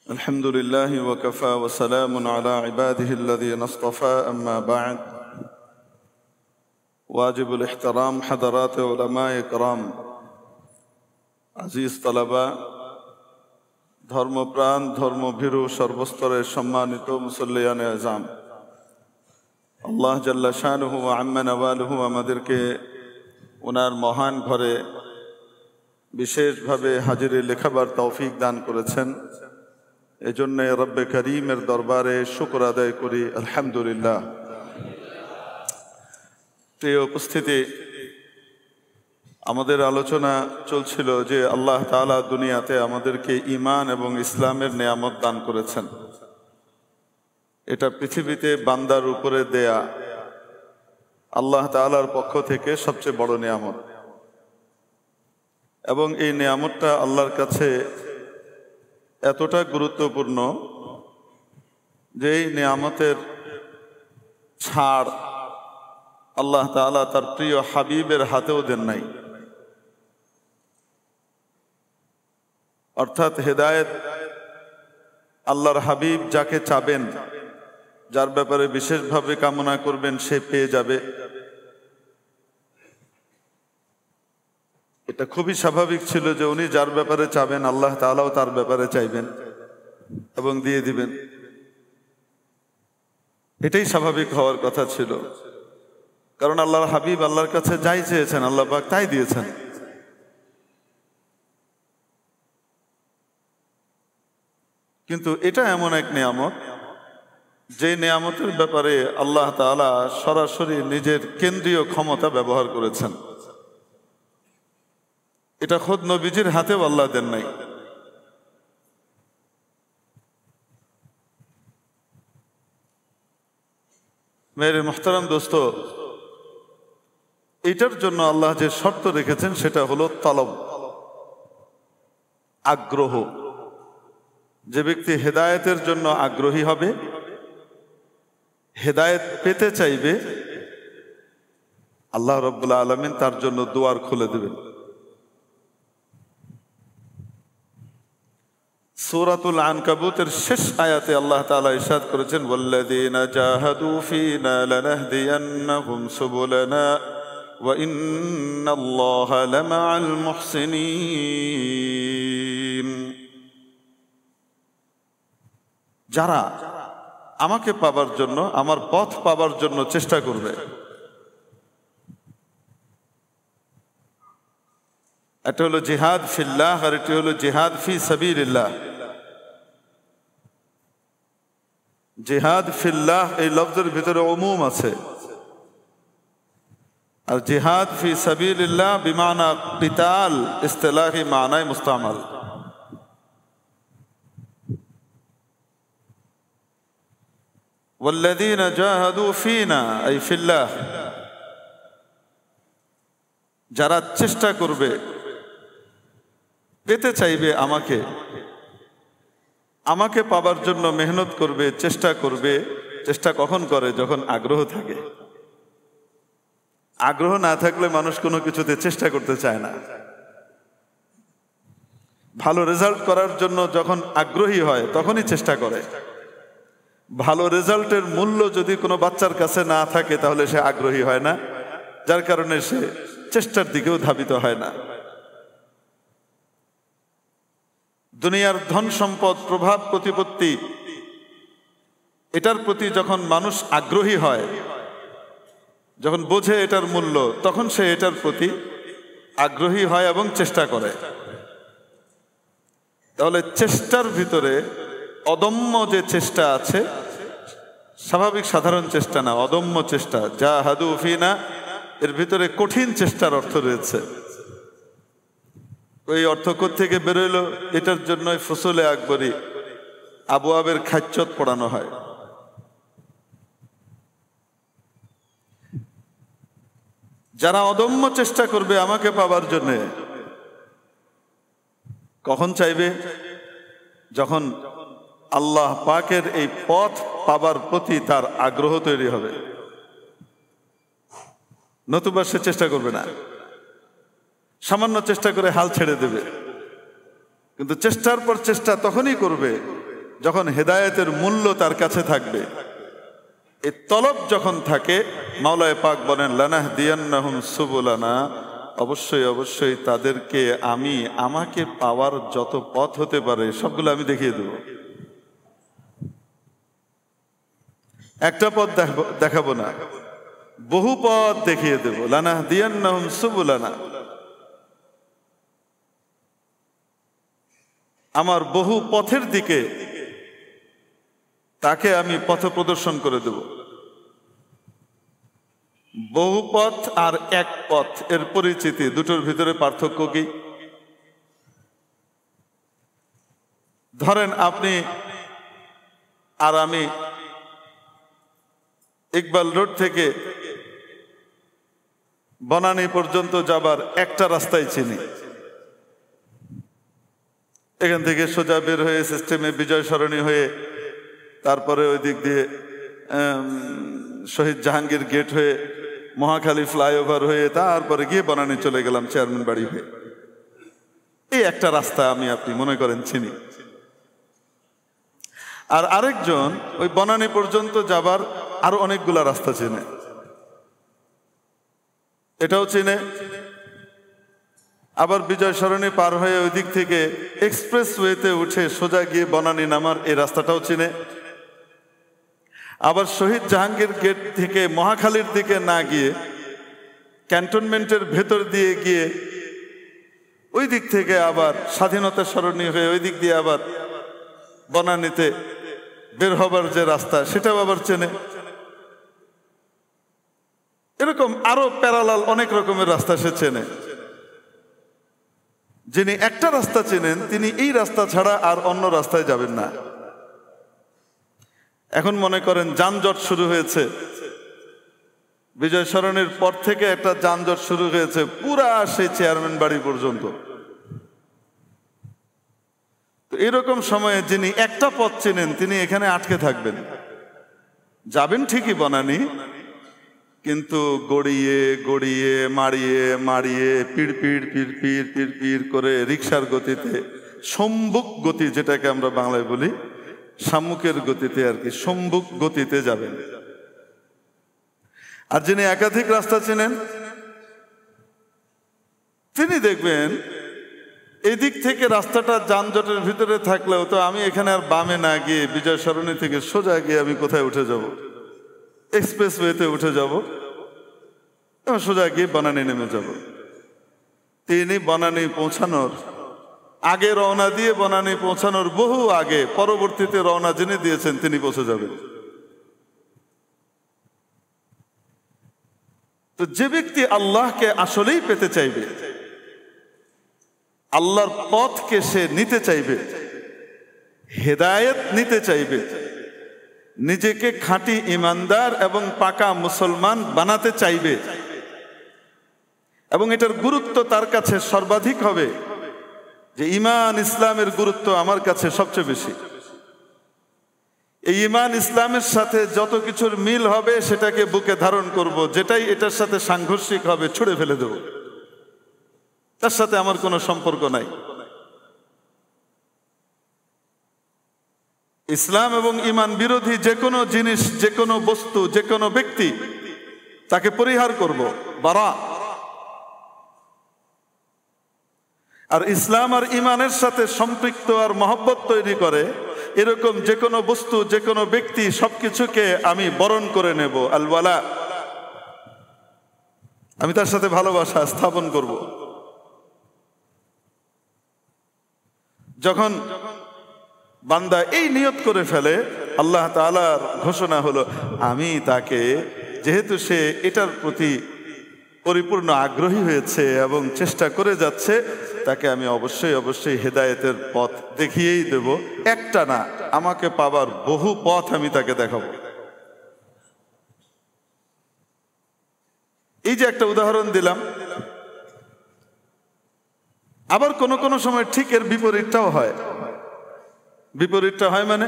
الحمد لله وكفى وسلام على عباده الذين اصطفى أما بعد واجب الاحترام حضرات علماء کرام আজিজ তালাবা ধর্মপ্রাণ ধর্মভীরু সর্বস্তরের সম্মানিত মুসল্লিয়ানে আযাম আল্লাহ জাল্লা শানুহু ওয়া আম্মা নওয়ালুহু আমাদেরকে ওনার মহান ঘরে বিশেষভাবে হাজিরি লেখাবার তৌফিক দান করেছেন। এজন্য রব্বে করিমের দরবারে শুকর আদায় করি আলহামদুলিল্লাহ। প্রিয় উপস্থিতি, আমাদের আলোচনা চলছিল যে আল্লাহ তাআলা দুনিয়াতে আমাদেরকে ঈমান এবং ইসলামের নেয়ামত দান করেছেন। এটা পৃথিবীতে বান্দার উপরে দেয়া আল্লাহ তাআলার পক্ষ থেকে সবচেয়ে বড় নেয়ামত, এবং এই নেয়ামতটা আল্লাহর কাছে এতটা গুরুত্বপূর্ণ যে এই নেয়ামতের ছাড় আল্লাহ তাআলা তার প্রিয় হাবিবের হাতেও দেন নাই। অর্থাৎ হেদায়েত আল্লাহর হাবিব যাকে চাবেন, যার ব্যাপারে বিশেষভাবে কামনা করবেন, সে পেয়ে যাবে। এটা খুবই স্বাভাবিক ছিল যে উনি যার ব্যাপারে চাবেন আল্লাহ তাআলাও তার ব্যাপারে চাইবেন এবং দিয়ে দিবেন। এটাই স্বাভাবিক হওয়ার কথা ছিল, কারণ আল্লাহর হাবিব আল্লাহর কাছে যাই চেয়েছেন আল্লাহ পাক তাই দিয়েছেন। কিন্তু এটা এমন এক নিয়ামত যে নিয়ামতের ব্যাপারে আল্লাহ তাআলা সরাসরি নিজের কেন্দ্রীয় ক্ষমতা ব্যবহার করেছেন। এটা খোদ নবীজির হাতেও আল্লাহ দেন নাই। মেরে মুহতারাম দোস্ত, এটার জন্য আল্লাহ যে শর্ত রেখেছেন সেটা হলো তলব, আগ্রহ। যে ব্যক্তি হেদায়েতের জন্য আগ্রহী হবে, হেদায়েত পেতে চাইবে, আল্লাহ রাব্বুল আলামিন তার জন্য দুয়ার খুলে দেবেন। সূরাতুল আনকাবুতের শেষ আয়াতে আল্লাহ তাআলা ইরশাদ করেছেন, ওয়াল্লাযীনা জাহাদু ফীনা লানাহদিয়ান্নাহুম সুবুলানা ওয়া ইন্নাল্লাহা লামাআল মুহসিনিন। যারা আমাকে পাবার জন্য, আমার পথ পাবার জন্য চেষ্টা করবে, এটা হলো জিহাদ ফিল্লাহ আর এটি হলো জিহাদ ফি সাবিলিল্লাহ। জিহাদ ফিল্লাহ এই লফজের ভিতরে উমুম আছে, আর জিহাদ ফি সাবিলিল্লাহ বিমানা কিতাল ইসতিলাহি মানায় মুস্তামাল। ওয়াল্লাযীনা জাহাদু ফীনা আই ফিল্লাহ, যারা চেষ্টা করবে, পেতে চাইবে আমাকে পাবার জন্য মেহনত করবে, চেষ্টা করবে। চেষ্টা কখন করে? যখন আগ্রহ থাকে। আগ্রহ না থাকলে মানুষ কোনো কিছুতে চেষ্টা করতে চায় না। ভালো রেজাল্ট করার জন্য যখন আগ্রহী হয় তখনই চেষ্টা করে। ভালো রেজাল্টের মূল্য যদি কোনো বাচ্চার কাছে না থাকে তাহলে সে আগ্রহী হয় না, যার কারণে সে চেষ্টার দিকেও ধাবিত হয় না। দুনিয়ার ধন সম্পদ, প্রভাব প্রতিপত্তি, এটার প্রতি যখন মানুষ আগ্রহী হয়, যখন বোঝে এটার মূল্য, তখন সে এটার প্রতি আগ্রহী হয় এবং চেষ্টা করে। তাহলে চেষ্টার ভিতরে অদম্য যে চেষ্টা আছে, স্বাভাবিক সাধারণ চেষ্টা না, অদম্য চেষ্টা, জাহাদু ফীনা, এর ভিতরে কঠিন চেষ্টার অর্থ রয়েছে। ওই অর্থ থেকে বেরোলো, এটার জন্যই ফসলে আকবরী আবওয়াবের খাচ্চত পড়ানো হয়। যারা অদম্য চেষ্টা করবে আমাকে পাবার জন্য, কখন চাইবে? যখন আল্লাহ পাকের এই পথ পাবার প্রতি তার আগ্রহ তৈরি হবে, নতুবা সে চেষ্টা করবে না। সামান্য চেষ্টা করে হাল ছেড়ে দেবে। কিন্তু চেষ্টার পর চেষ্টা তখনই করবে যখন হেদায়েতের মূল্য তার কাছে থাকবে, এই তলব যখন থাকে, মাওলায়ে পাক বলেন লানাহদিয়ান্নাহুম সুবুলানা, অবশ্যই অবশ্যই তাদেরকে আমি আমাকে পাওয়ার যত পথ হতে পারে সবগুলো আমি দেখিয়ে দেব। একটা পথ দেখাবো না, বহু পথ দেখিয়ে দেব। লানাহদিয়ান্নাহুম সুবুলানা, আমার বহু পথের দিকে তাকে আমি পথ প্রদর্শন করে দেব। বহু পথ আর এক পথ এর পরিচিতি, দুটোর ভিতরে পার্থক্য কি? ধরেন আপনি আর আমি ইকবাল রোড থেকে বনানী পর্যন্ত যাবার একটা রাস্তায় চিনি। এখান থেকে সোজা বের হয়ে সিস্টেমে বিজয় সরণী হয়ে, তারপরে ওই দিক দিয়ে শহীদ জাহাঙ্গীর গেট হয়ে, মহাখালী ফ্লাইওভার হয়ে, তারপরে গিয়ে বনানী চলে গেলাম চেয়ারম্যান বাড়ি হয়ে। এই একটা রাস্তা আমি আপনি মনে করেন চিনি। আর আরেকজন ওই বনানী পর্যন্ত যাবার আরো অনেকগুলা রাস্তা চেনে, এটাও চিনে। আবার বিজয় সরণী পার হয়ে ওই দিক থেকে এক্সপ্রেসওয়েতে উঠে সোজা গিয়ে বনানী নামার এই রাস্তাটাও চিনে। আবার শহীদ জাহাঙ্গীর গেট থেকে মহাখালীর দিকে না গিয়ে ক্যান্টনমেন্টের ভেতর দিয়ে গিয়ে ওই দিক থেকে আবার স্বাধীনতা সরণী হয়ে ওই দিক দিয়ে আবার বনানীতে বের হবার যে রাস্তা, সেটাও আবার চেনে। এরকম আরো প্যারালাল অনেক রকমের রাস্তা সে চেনে। যিনি একটা রাস্তা চেনেন তিনি এই রাস্তা ছাড়া আর অন্য রাস্তায় যাবেন না। এখন মনে করেন যানজট শুরু হয়েছে, বিজয় সরণির পর থেকে একটা যানজট শুরু হয়েছে পুরা সেই চেয়ারম্যান বাড়ি পর্যন্ত। তো এরকম সময়ে যিনি একটা পথ চেনেন তিনি এখানে আটকে থাকবেন, যাবেন ঠিকই বনানী, কিন্তু গড়িয়ে গড়িয়ে মারিয়ে মারিয়ে পিড়পিড় পিড়পিড় পিড়পিড় করে রিক্সার গতিতে, সম্মুখ গতি যেটাকে আমরা বাংলায় বলি, সম্মুখের গতিতে আর কি, সম্মুখ গতিতে যাবেন। আর যিনি একাধিক রাস্তা চেনেন তিনি দেখবেন এদিক থেকে রাস্তাটা যানজটের ভিতরে থাকলেও তো আমি এখানে আর বামে না গিয়ে বিজয় সরণী থেকে সোজা গিয়ে আমি কোথায় উঠে যাব? এক্সপ্রেসওয়েতে উঠে যাব, এবং সোজা গিয়ে বনানী নেমে যাব। তিনি বনানী পৌঁছানোর আগে রওনা দিয়ে, বনানী পৌঁছানোর বহু আগে পরবর্তীতে রওনা যিনি দিয়েছেন তিনি পৌঁছে যাবেন। তো যে ব্যক্তি আল্লাহকে আসলেই পেতে চাইবে, আল্লাহর পথকে সে নিতে চাইবে, হেদায়েত নিতে চাইবে, নিজেকে খাঁটি ইমানদার এবং পাকা মুসলমান বানাতে চাইবে, এবং এটার গুরুত্ব তার কাছে সর্বাধিক হবে, যে ঈমান ইসলামের গুরুত্ব আমার কাছে সবচেয়ে বেশি। এই ঈমান ইসলামের সাথে যত কিছুর মিল হবে সেটাকে বুকে ধারণ করব, যেটাই এটার সাথে সাংঘর্ষিক হবে ছুঁড়ে ফেলে দেব, তার সাথে আমার কোনো সম্পর্ক নাই। ইসলাম এবং ঈমান বিরোধী যে কোনো জিনিস, যে কোনো বস্তু, যে কোনো ব্যক্তি, তাকে পরিহার করব, বারা। আর ইসলাম আর ঈমানের সাথে সম্পৃক্ত আর মহব্বত তৈরি করে এরকম যে কোনো বস্তু, যে কোনো ব্যক্তি, সবকিছুকে আমি বরণ করে নেব, আল ওয়ালা, আমি তার সাথে ভালোবাসা স্থাপন করব। যখন বান্দা এই নিয়ত করে ফেলে, আল্লাহ তাআলার ঘোষণা হলো আমি তাকে, যেহেতু সে এটার প্রতি পরিপূর্ণ আগ্রহী হয়েছে এবং চেষ্টা করে যাচ্ছে, তাকে আমি অবশ্যই অবশ্যই হেদায়েতের পথ দেখিয়েই দেব। একটা না, আমাকে পাবার বহু পথ আমি তাকে দেখাবো। এই যে একটা উদাহরণ দিলাম, আবার কোন কোন সময় ঠিক এর বিপরীতটাও হয়। বিপরীতটা হয় মানে,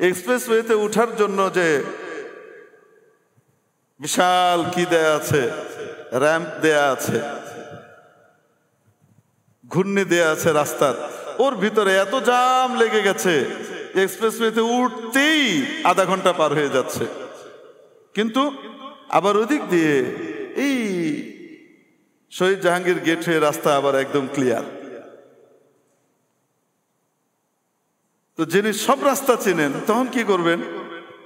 এক্সপ্রেসওয়েতে উঠার জন্য যে বিশাল কি দেয়া আছে, র্যাম্প দেয়া আছে, ঘূর্ণি দেয়া আছে রাস্তার, ওর ভিতরে এত জাম লেগে গেছে, এক্সপ্রেসওয়েতে উঠতেই আধা ঘন্টা পার হয়ে যাচ্ছে। কিন্তু আবার ওদিক দিয়ে এই শহীদ জাহাঙ্গীর গেট হয়ে রাস্তা আবার একদম ক্লিয়ার। তো যিনি সব রাস্তা চেনেন তখন কি করবেন?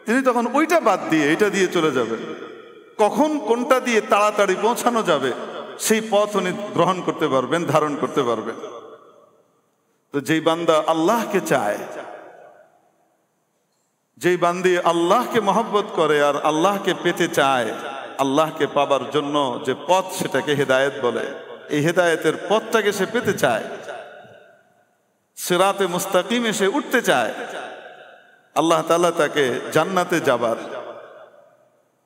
তিনি তখন ওইটা বাদ দিয়ে এটা দিয়ে চলে যাবেন। কখন কোনটা দিয়ে তাড়াতাড়ি পৌঁছানো যাবে সেই পথ উনি গ্রহণ করতে পারবেন, ধারণ করতে পারবেন। তো যেই বান্দা আল্লাহকে চায়, যেই বান্দি আল্লাহকে মহব্বত করে আর আল্লাহকে পেতে চায়, আল্লাহকে পাবার জন্য যে পথ সেটাকে হেদায়েত বলে, এই হেদায়েতের পথটাকে সে পেতে চায়, সিরাতে মুস্তাকিমে সে উঠতে চায়, আল্লাহ তাআলা তাকে জান্নাতে যাবার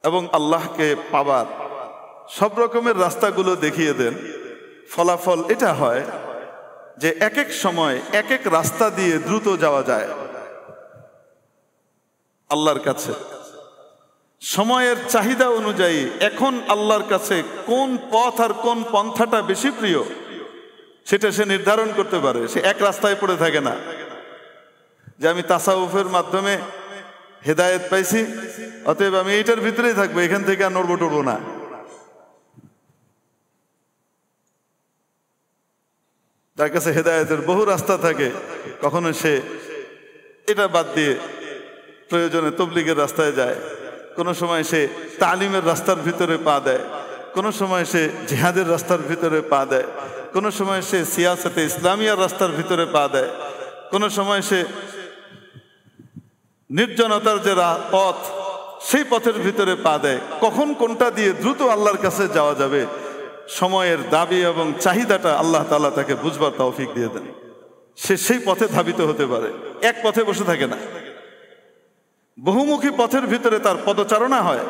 এবং আল্লাহকে পাবার সব রকমের রাস্তাগুলো দেখিয়ে দেন। ফলাফল এটা হয় যে এক এক সময় এক এক রাস্তা দিয়ে দ্রুত যাওয়া যায় আল্লাহর কাছে। সময়ের চাহিদা অনুযায়ী এখন আল্লাহর কাছে কোন পথ আর কোন পন্থাটা বেশি প্রিয় সেটা সে নির্ধারণ করতে পারে। সে এক রাস্তায় পড়ে থাকে না যে আমি তাসাউফের মাধ্যমে হেদায়েত পাইছি, অতএব আমি এইটার ভিতরেই থাকবো, এখান থেকে আর নড়বো টড়বো না। তার কাছে হেদায়েতের বহু রাস্তা থাকে, কখনো সে এটা বাদ দিয়ে প্রয়োজনে তবলিগের রাস্তায় যায়, কোনো সময় সে তালিমের রাস্তার ভিতরে পা দেয়, কোনো সময় সে জিহাদের রাস্তার ভিতরে পা দেয়, কোনো সময় সে সিয়াসতে ইসলামিয়ার রাস্তার ভিতরে পা দেয়, কোনো সময় সে নির্জনতার যে পথ সেই পথের ভিতরে পা দেয়। কখন কোনটা দিয়ে দ্রুত আল্লাহর কাছে যাওয়া যাবে সময়ের দাবি এবং চাহিদাটা আল্লাহ তাআলা তাকে বুঝবার তৌফিক দিয়ে দেন। সে সেই পথে ধাবিত হতে পারে, এক পথে বসে থাকে না, বহুমুখী পথের ভিতরে তার পদচারণা হয়।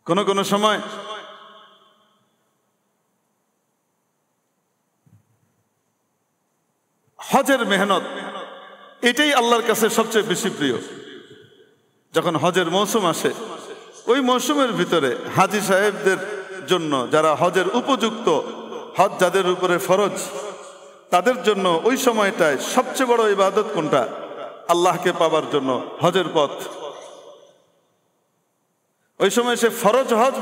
কোন সময় হজের মেহনত এটাই আল্লাহর কাছে সবচেয়ে বেশি প্রিয়। যখন হজের মৌসুম আসে, ওই মৌসুমের ভিতরে হাজী সাহেবদের জন্য, যারা হজের উপযুক্ত, হজ যাদের উপরে ফরজ, তাদের জন্য ওই সময়টায় সবচেয়ে বড় ইবাদত কোনটা? আল্লাহকে পাবার জন্য হজের পথ। ওই সময় সে ফরজ হজ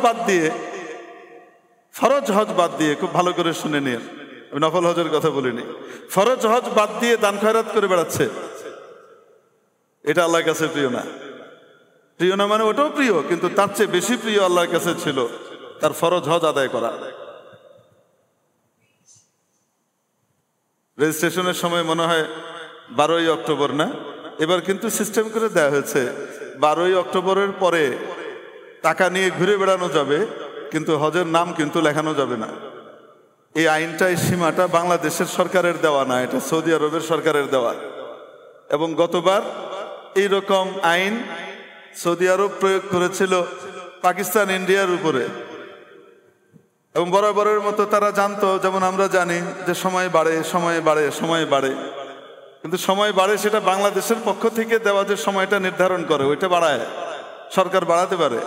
বাদ দিয়ে খুব ভালো করে শুনে নিয়ে, আমি নফল হজের কথা বলিনি, ফরজ হজ বাদ দিয়ে দান খয়রাত করে বেড়াচ্ছে। এটা আল্লাহর কাছে প্রিয় না। প্রিয় না মানে ওটাও প্রিয়, কিন্তু তার চেয়ে বেশি প্রিয় আল্লাহর কাছে ছিল তার ফরজ হজ আদায় করা। রেজিস্ট্রেশনের সময় মনে হয় 12ই অক্টোবর না, এবার কিন্তু সিস্টেম করে দেওয়া হয়েছে 12ই অক্টোবরের পরে টাকা নিয়ে ঘুরে বেড়ানো যাবে, কিন্তু হজের নাম কিন্তু লেখানো যাবে না। এই আইনটা, এই সীমাটা বাংলাদেশের সরকারের দেওয়া না, এটা সৌদি আরবের সরকারের দেওয়া। এবং গতবার এইরকম আইন সৌদি আরব প্রয়োগ করেছিল পাকিস্তান, ইন্ডিয়ার উপরে। এবং বরাবরের মতো তারা জানতো, যেমন আমরা জানি যে সময় বাড়ে, কিন্তু সময় বাড়ে সেটা বাংলাদেশের পক্ষ থেকে দেওয়া যে সময়টা নির্ধারণ করে ওইটা বাড়ায়, সরকার বাড়াতে পারে,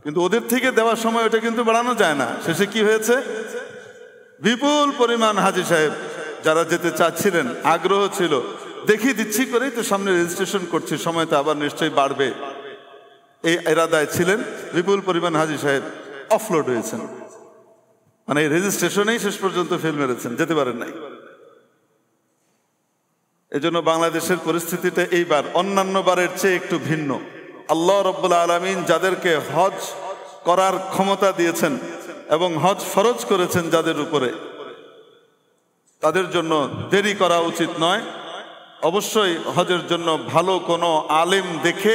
কিন্তু ওদের থেকে দেওয়ার সময় ওটা কিন্তু বাড়ানো যায় না। শেষে কি হয়েছে? বিপুল পরিমাণ হাজী সাহেব যারা যেতে চাচ্ছিলেন, আগ্রহ ছিল, দেখিয়ে দিচ্ছি করেই তো সামনে রেজিস্ট্রেশন করছি, সময় তো আবার নিশ্চয়ই বাড়বে, এই এরাদায় ছিলেন। বিপুল পরিমাণ হাজী সাহেব অফলোড হয়েছেন, মানে এই রেজিস্ট্রেশনেই শেষ পর্যন্ত ফেল মেরেছেন, যেতে পারেন নাই। এজন্য বাংলাদেশের পরিস্থিতিটা এইবার অন্যান্য বারের চেয়ে একটু ভিন্ন। আল্লাহ রাব্বুল আলামিন যাদেরকে হজ করার ক্ষমতা দিয়েছেন এবং হজ ফরজ করেছেন যাদের উপরে, তাদের জন্য দেরি করা উচিত নয়। অবশ্যই হজের জন্য ভালো কোনো আলেম দেখে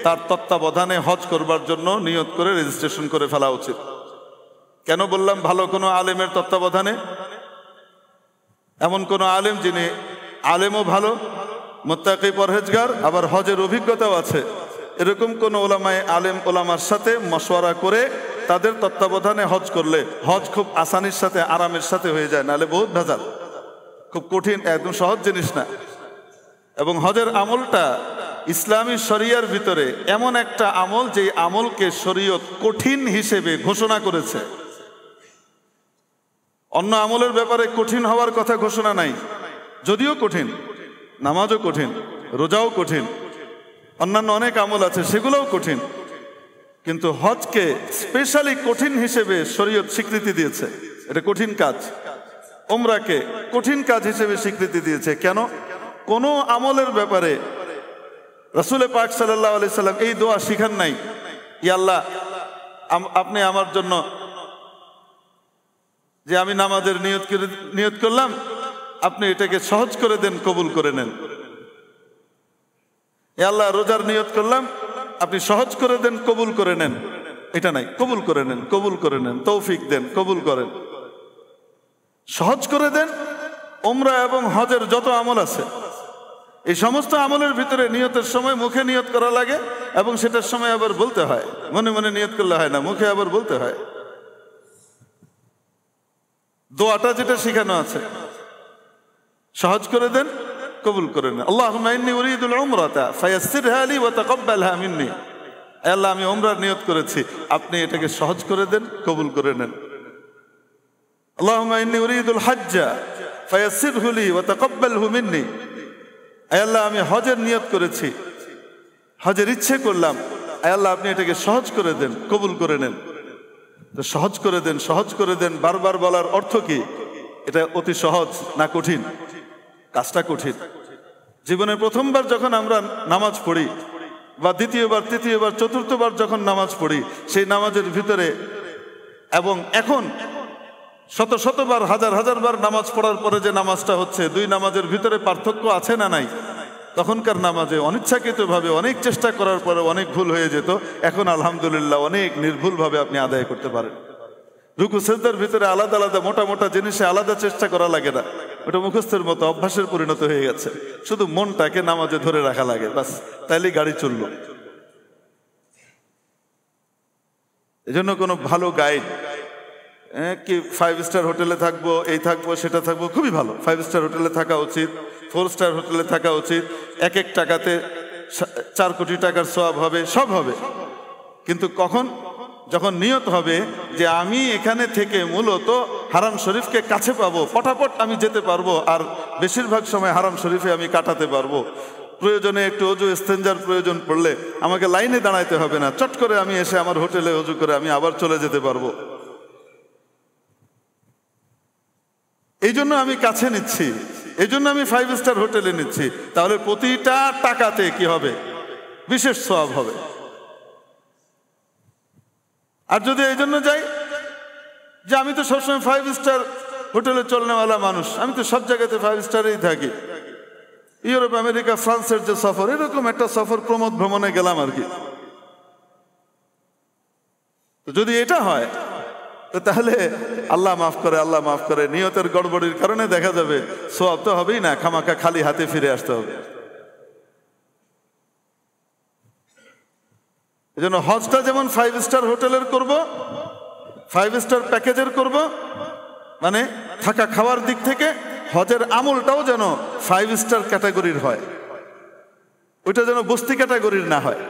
তার তত্ত্বাবধানে হজ করবার জন্য নিয়ত করে রেজিস্ট্রেশন করে ফেলা উচিত। কেন বললাম ভালো কোনো আলেমের তত্ত্বাবধানে? এমন কোনো আলেম যিনি আলেমও ভালো, মুত্তাকি, পরহেজগার, আবার হজের অভিজ্ঞতাও আছে, এরকম কোন ওলামার সাথে মশওয়ারা করে তাদের তত্ত্বাবধানে হজ করলে হজ খুব আসানির সাথে, আরামের সাথে হয়ে যায়। নাহলে বহুত ভেজাল, খুব কঠিন, একদম সহজ জিনিস না। এবং হজের আমলটা ইসলামী শরিয়ার ভিতরে এমন একটা আমল, যে আমলকে শরীয়ত কঠিন হিসেবে ঘোষণা করেছে। অন্য আমলের ব্যাপারে কঠিন হওয়ার কথা ঘোষণা নাই, যদিও কঠিন, নামাজও কঠিন, রোজাও কঠিন, অন্যান্য অনেক আমল আছে সেগুলোও কঠিন, কিন্তু হজকে স্পেশালি কঠিন হিসেবে শরীয়ত স্বীকৃতি দিয়েছে। এটা কঠিন কাজ। উমরাকে কঠিন কাজ হিসেবে স্বীকৃতি দিয়েছে। কেন? কোনো আমলের ব্যাপারে রাসূল পাক সাল্লাল্লাহু আলাইহি সাল্লাম এই দোয়া শিখান নাই, ইয়া আল্লাহ আপনি আমার জন্য যে আমি নামাজের নিয়ত করলাম, আপনি এটাকে সহজ করে দেন, কবুল করে নেন। ইয়া আল্লাহ রোজার নিয়ত করলাম, আপনি সহজ করে দেন, কবুল করে নেন। এটা নাই, কবুল করে নেন, কবুল করে নেন, তৌফিক দেন, কবুল করেন, সহজ করে দেন। উমরা এবং হজের যত আমল আছে এই সমস্ত আমলের ভিতরে নিয়তের সময় মুখে নিয়ত করা লাগে এবং সেটার সময় আবার বলতে হয়, মনে মনে নিয়ত করলে হয় না, মুখে আবার বলতে হয়। দোয়াটা যেটা শেখানো আছে, সহজ করে দেন, কবুল করে নেন। আল্লাহুম্মা ইন্নী উরিদুল উমরাতা ফায়াসসিরহা লি ওয়া তাকাব্বালহা মিন্নী। আল্লাহ আমি উমরার নিয়ত করেছি, আপনি এটাকে সহজ করে দেন, কবুল করে নেন। আল্লাহুম্মা ইন্নী উরিদুল হজ্জা ফায়াসসিরহু লি ওয়া তাকাব্বালহু মিন্নী। আল্লাহ আমি হজের নিয়ত করেছি, হজের ইচ্ছে করলাম, আল্লাহ আপনি এটাকে সহজ করে দেন, কবুল করে নেন। তো সহজ করে দেন, সহজ করে দেন বারবার বলার অর্থ কি? এটা অতি সহজ না কঠিন? কাজটা কঠিন। জীবনে প্রথমবার যখন আমরা নামাজ পড়ি বা দ্বিতীয়বার, তৃতীয়বার, চতুর্থবার যখন নামাজ পড়ি, সেই নামাজের ভিতরে এবং এখন শত শতবার, হাজার হাজার বার নামাজ পড়ার পরে যে নামাজটা হচ্ছে, দুই নামাজের ভিতরে পার্থক্য আছে না নাই? তখনকার নামাজে অনিচ্ছাকৃতভাবে অনেক চেষ্টা করার পরে অনেক ভুল হয়ে যেত, এখন আলহামদুলিল্লাহ অনেক নির্ভুলভাবে আপনি আদায় করতে পারেন। রুকু সিজদার ভিতরে আলাদা আলাদা মোটা মোটা জিনিসে আলাদা চেষ্টা করা লাগে না, ওটা মুখস্থের মতো অভ্যাসের পরিণত হয়ে গেছে। শুধু মনটাকে নামাজে ধরে রাখা লাগে, বাস, তাইলেই গাড়ি চললো। এজন্য কোনো ভালো গাইড কি 5 স্টার হোটেলে থাকবো, এই থাকবো, সেটা থাকবো, খুবই ভালো। 5 স্টার হোটেলে থাকা উচিত, 4 স্টার হোটেলে থাকা উচিত। এক এক টাকাতে 4 কোটি টাকার সওয়াব হবে, সব হবে। কিন্তু কখন? যখন নিয়ত হবে যে আমি এখানে থেকে মূলত হারাম শরীফকে কাছে পাবো, পটাপট আমি যেতে পারবো, আর বেশিরভাগ সময় হারাম শরীফে আমি কাটাতে পারবো। প্রয়োজনে একটু অজু ইস্তেঞ্জার প্রয়োজন পড়লে আমাকে লাইনে দাঁড়াইতে হবে না, চট করে আমি এসে আমার হোটেলে অজু করে আমি আবার চলে যেতে পারবো। এই জন্য আমি কাছে নিচ্ছি, এই জন্য আমি 5 স্টার হোটেলে নিচ্ছি। তাহলে প্রতিটা টাকাতে কি হবে? বিশেষ সওয়াব হবে। আর যদি এই জন্য যাই যে আমি তো সবসময় 5 স্টার হোটেলে চলনেওয়ালা মানুষ, আমি তো সব জায়গাতে 5 স্টারেই থাকি, ইউরোপ, আমেরিকা, ফ্রান্সের যে সফর, এরকম একটা সফর প্রমোদ ভ্রমণে গেলাম আর কি। তো যদি এটা হয় তাহলে আল্লাহ মাফ করে, আল্লাহ মাফ করে, নিয়তের গড়বড়ির কারণে দেখা যাবে সওয়াব তো হবেই না, খামাখা খালি হাতে ফিরে আসতে হবে। এজন্য হজটা যেমন 5 স্টার হোটেলের করব, 5 স্টার প্যাকেজের করব, মানে থাকা খাওয়ার দিক থেকে হজের আমলটাও যেন 5 স্টার ক্যাটাগরির হয়, ওইটা যেন বস্তি ক্যাটাগরির না হয়,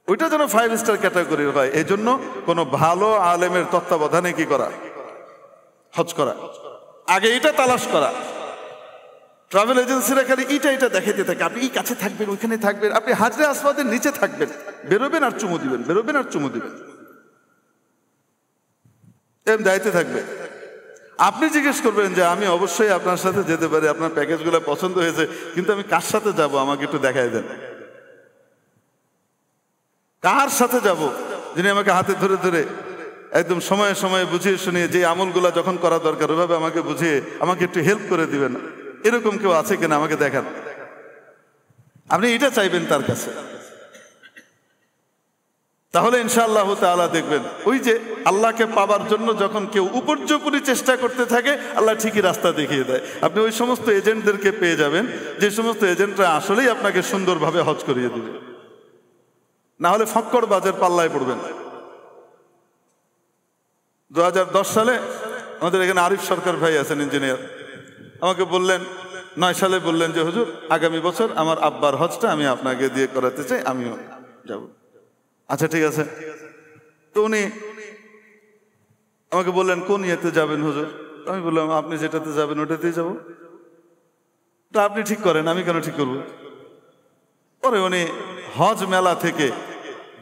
ওইটা যেন 5 স্টার ক্যাটাগরির হয়। এই জন্য কোনো ভালো আলেমের তত্ত্বাবধানে কি করা? হজ করা। আগে এটা তালাশ করা। ট্রাভেল এজেন্সিরা খালি এটা দেখাইতে থাকে, আপনি এই কাছে থাকবেন, ওইখানে থাকবেন, আপনি হাজরে আসওয়াদের নিচে থাকবেন, বেরোবেন আর চুমু দিবেন, বেরোবেন আর চুমু দিবেন, এম দায়িত্বে থাকবে। আপনি জিজ্ঞেস করবেন যে আমি অবশ্যই আপনার সাথে যেতে পারি, আপনার প্যাকেজগুলো পছন্দ হয়েছে, কিন্তু আমি কার সাথে যাব আমাকে একটু দেখাই দেন। কার সাথে যাব যিনি আমাকে হাতে ধরে ধরে একদম সময়ে সময়ে বুঝিয়ে শুনিয়ে যে আমলগুলা যখন করা দরকার ওইভাবে আমাকে বুঝিয়ে আমাকে একটু হেল্প করে দিবেন, এরকম কেউ আছে কিনা আমাকে দেখান। আপনি এটা চাইবেন তার কাছে, তাহলে ইনশাআল্লাহ তাআলা দেখবেন ওই যে আল্লাহকে পাবার জন্য যখন কেউ উপর্যুপরি চেষ্টা করতে থাকে, আল্লাহ ঠিকই রাস্তা দেখিয়ে দেয়। আপনি ওই সমস্ত এজেন্টদেরকে পেয়ে যাবেন যে সমস্ত এজেন্টরা আসলেই আপনাকে সুন্দরভাবে হজ করিয়ে দেবে, না হলে ফক্কর বাজের পাল্লায় পড়বেন। 2010 সালে আমাদের এখানে আরিফ সরকার ভাই আছেন, ইঞ্জিনিয়ার, আমাকে বললেন 9 সালে বললেন যে হুজুর আগামী বছর আমার আব্বার হজটা আমি আপনাকে দিয়ে করাতে চাই, আমিও যাব। আচ্ছা ঠিক আছে। তো উনি আমাকে বললেন কোন ইয়েতে যাবেন হুজুর? আমি বললাম আপনি যেটাতে যাবেন ওটাতেই যাব। তা আপনি ঠিক করেন, আমি কেন ঠিক করব? পরে উনি হজ মেলা থেকে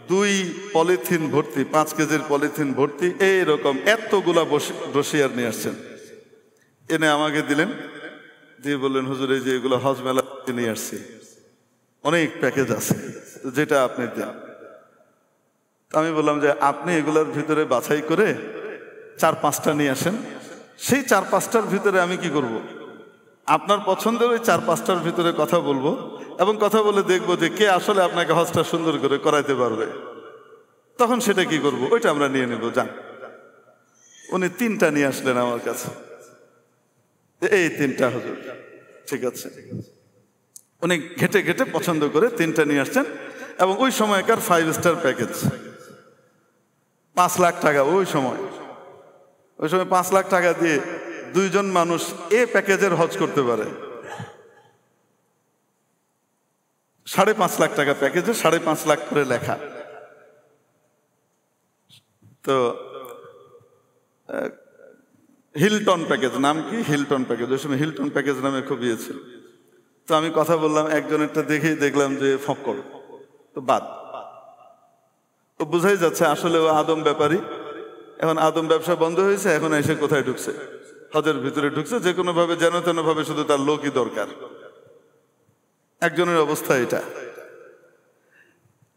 2 পলিথিন ভর্তি, 5 কেজির পলিথিন ভর্তি এইরকম এতগুলা ব্রোশিয়ার নিয়ে আসছেন, এনে আমাকে দিলেন, দিয়ে বললেন হুজুর এই যে এগুলো হজ মেলা নিয়ে আসছি, অনেক প্যাকেজ আছে, যেটা আপনি দেন। আমি বললাম যে আপনি এগুলোর ভিতরে বাছাই করে 4-5টা নিয়ে আসেন, সেই 4-5টার ভিতরে আমি কি করব? আপনার পছন্দের ওই 4-5টার ভিতরে কথা বলবো এবং কথা বলে দেখবো যে কে আসলে আপনাকে হজটা সুন্দর করে করাইতে পারবে, তখন সেটা কি করব, ওইটা আমরা নিয়ে নেব, যান। উনি 3টা নিয়ে আসলেন আমার কাছে, এই 3টা হুজুর, ঠিক আছে। উনি ঘেটে ঘেটে পছন্দ করে 3টা নিয়ে আসছেন এবং ওই সময়কার 5 স্টার প্যাকেজ 5 লাখ টাকা। ওই সময় 5 লাখ টাকা দিয়ে 2 জন মানুষ এ প্যাকেজের হজ করতে পারে। 5.5 লাখ টাকা প্যাকেজে 5.5 লাখ করে লেখা। তো হিলটন প্যাকেজ, নাম কি? Hilton package. ওই সময় হিলটন প্যাকেজ নামে খুব ইয়ে ছিল। তো আমি কথা বললাম, একজনেরটা দেখেই দেখলাম যে ফক্কর, তো বাদ। তো বোঝাই যাচ্ছে আসলে ও আদম ব্যাপারী। এখন আদম ব্যবসা বন্ধ হয়েছে, এখন এসে কোথায় ঢুকছে? হজের ভিতরে ঢুকছে, যে কোনো ভাবে যেন তেন ভাবে, শুধু তার লোকই দরকার। একজনের অবস্থা এটা।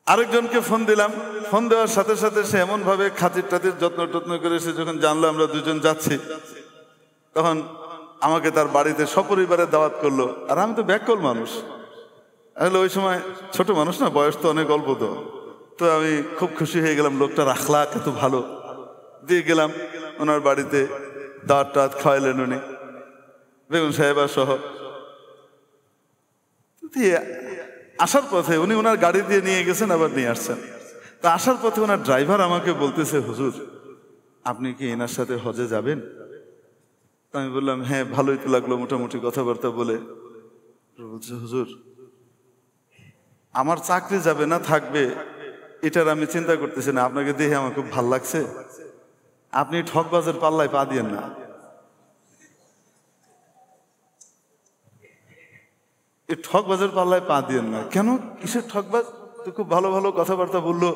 আরেকজনকে ফোন দিলাম, ফোন দেওয়ার সাথে সাথে সে এমন ভাবে খাতির টাতির যত্ন টত্ন করে, সে যখন জানলো আমরা 2 জন যাচ্ছি, তখন আমাকে তার বাড়িতে সপরিবারে দাওয়াত করলো। আর আমি তো ব্যাকল মানুষ, আসলে ওই সময় ছোট মানুষ না, বয়স তো অনেক অল্প। তো আমি খুব খুশি হয়ে গেলাম, লোকটার আখলাক এত ভালো। দিয়ে গেলাম ওনার বাড়িতে, দাওয়াত টাওয়াত খাওয়াইলেন উনি, বেগম সাহেবা সহ। দিয়ে আসার পথে উনি ওনার গাড়ি দিয়ে নিয়ে গেছেন, আবার নিয়ে আসছেন। তা আসার পথে ওনার ড্রাইভার আমাকে বলতেছে, হুজুর আপনি কি এনার সাথে হজে যাবেন? আমি বললাম হ্যাঁ, ভালোই তো লাগলো মোটামুটি কথাবার্তা বলে। বলছে হুজুর আমার চাকরি যাবে না থাকবে এটার আমি চিন্তা করতেছি না, আপনাকে দেখে আমার খুব ভাল লাগছে, আপনি ঠকবাজের পাল্লায় পা দিয়েন না। এই ঠকবাজের পাল্লায় পা দিয়েন না। কেন, কিসের ঠকবাজ? তো খুব ভালো ভালো কথাবার্তা বললো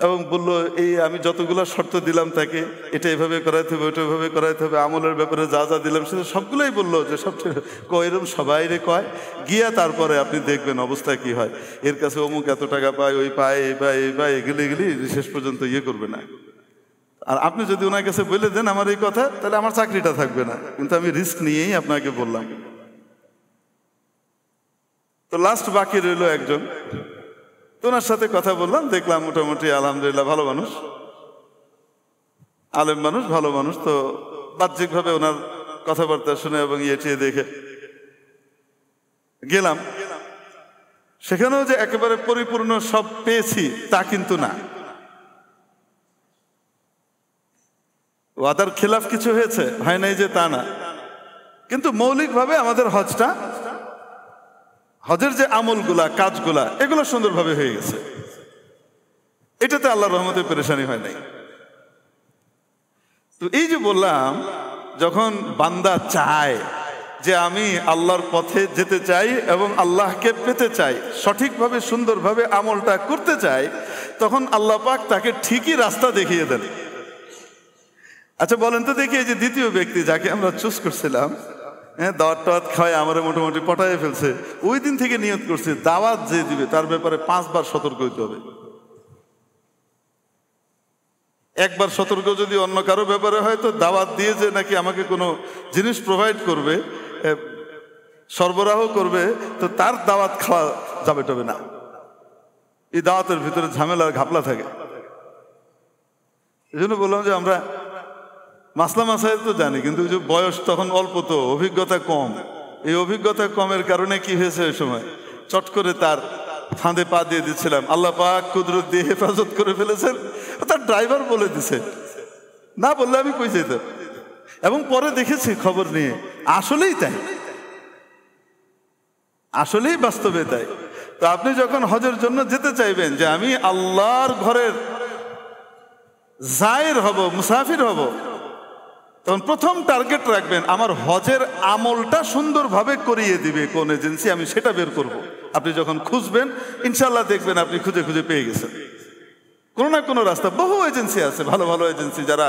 এবং বললো এই আমি যতগুলো শর্ত দিলাম তাকে, এটা এভাবে করাইতে হবে, ওটা এভাবে করাইতে হবে, আমলের ব্যাপারে যা যা দিলাম সেটা সবগুলোই বললো, যে সব এরকম সবাই রে কয়, গিয়া তারপরে আপনি দেখবেন অবস্থা কি হয়। এর কাছে অমুক এত টাকা পায়, ওই পায়, এই পায়, এই পায়, এগুলি শেষ পর্যন্ত ইয়ে করবে না। আর আপনি যদি ওনার কাছে বলে দেন আমার এই কথা, তাহলে আমার চাকরিটা থাকবে না। কিন্তু আমি রিস্ক নিয়েই আপনাকে বললাম। তো লাস্ট বাকি রইল একজন, তো ওনার সাথে কথা বললাম, দেখলাম মোটামুটি আলহামদুলিল্লাহ ভালো মানুষ, আলেম মানুষ, ভালো মানুষ। তো বাহ্যিকভাবে ওনার কথাবার্তা শুনে এবং ইয়ে দেখে গেলাম। সেখানেও যে একেবারে পরিপূর্ণ সব পেয়েছি তা কিন্তু না, ওয়াদার খেলাফ কিছু হয়েছে, হয় নাই যে তা না। কিন্তু মৌলিকভাবে আমাদের হজটা, হজের যে আমলগুলা, কাজগুলা, এগুলো সুন্দরভাবে হয়ে গেছে। এটাতে আল্লাহর রহমতে পেরেশানি হয় নাই। তো এই যে বললাম, যখন বান্দা চায় যে আমি আল্লাহর পথে যেতে চাই এবং আল্লাহকে পেতে চাই, সঠিকভাবে সুন্দরভাবে আমলটা করতে চাই, তখন আল্লাহ পাক তাকে ঠিকই রাস্তা দেখিয়ে দেন। আচ্ছা বলেন তো দেখি, এই যে দ্বিতীয় ব্যক্তি যাকে আমরা চুজ করছিলাম, হ্যাঁ, দাওয়াত টাওয়াত খাওয়াই আমার মোটামুটি পটায় ফেলছে, ওই দিন থেকে নিয়ত করছে দাওয়াত যে দিবে তার ব্যাপারে 5 বার সতর্ক হইতে হবে। একবার সতর্ক যদি অন্য কারো ব্যাপারে হয়, তো দাওয়াত দিয়ে যে নাকি আমাকে কোনো জিনিস প্রোভাইড করবে, সরবরাহ করবে, তো তার দাওয়াত খাওয়া যাবে টবে না। এই দাওয়াতের ভিতরে ঝামেলার ঘাপলা থাকে। এই জন্য বললাম যে আমরা মাসলা মাসাইল তো জানি, কিন্তু যে বয়স তখন অল্প, তো অভিজ্ঞতা কম। এই অভিজ্ঞতা কমের কারণে কি হয়েছে, ওই সময় চট করে তার ফাঁদে পা দিয়ে দিচ্ছিলাম। আল্লাহ পাক কুদরত দিয়ে হেফাজত করে ফেলেছেন। তার ড্রাইভার বলে দিছে, না বললে আমি কই যেতাম। এবং পরে দেখেছি খবর নিয়ে, আসলেই তাই, আসলেই বাস্তবে তাই। তো আপনি যখন হজের জন্য যেতে চাইবেন, যে আমি আল্লাহর ঘরের জায়ের হব, মুসাফির হব, তখন প্রথম টার্গেট রাখবেন আমার হজের আমলটা সুন্দরভাবে করিয়ে দিবে কোন এজেন্সি, আমি সেটা বের করব। আপনি যখন খুঁজবেন ইনশাল্লাহ দেখবেন আপনি খুঁজে খুঁজে পেয়ে গেছেন কোনো না কোনো রাস্তা। বহু এজেন্সি আছে, ভালো ভালো এজেন্সি, যারা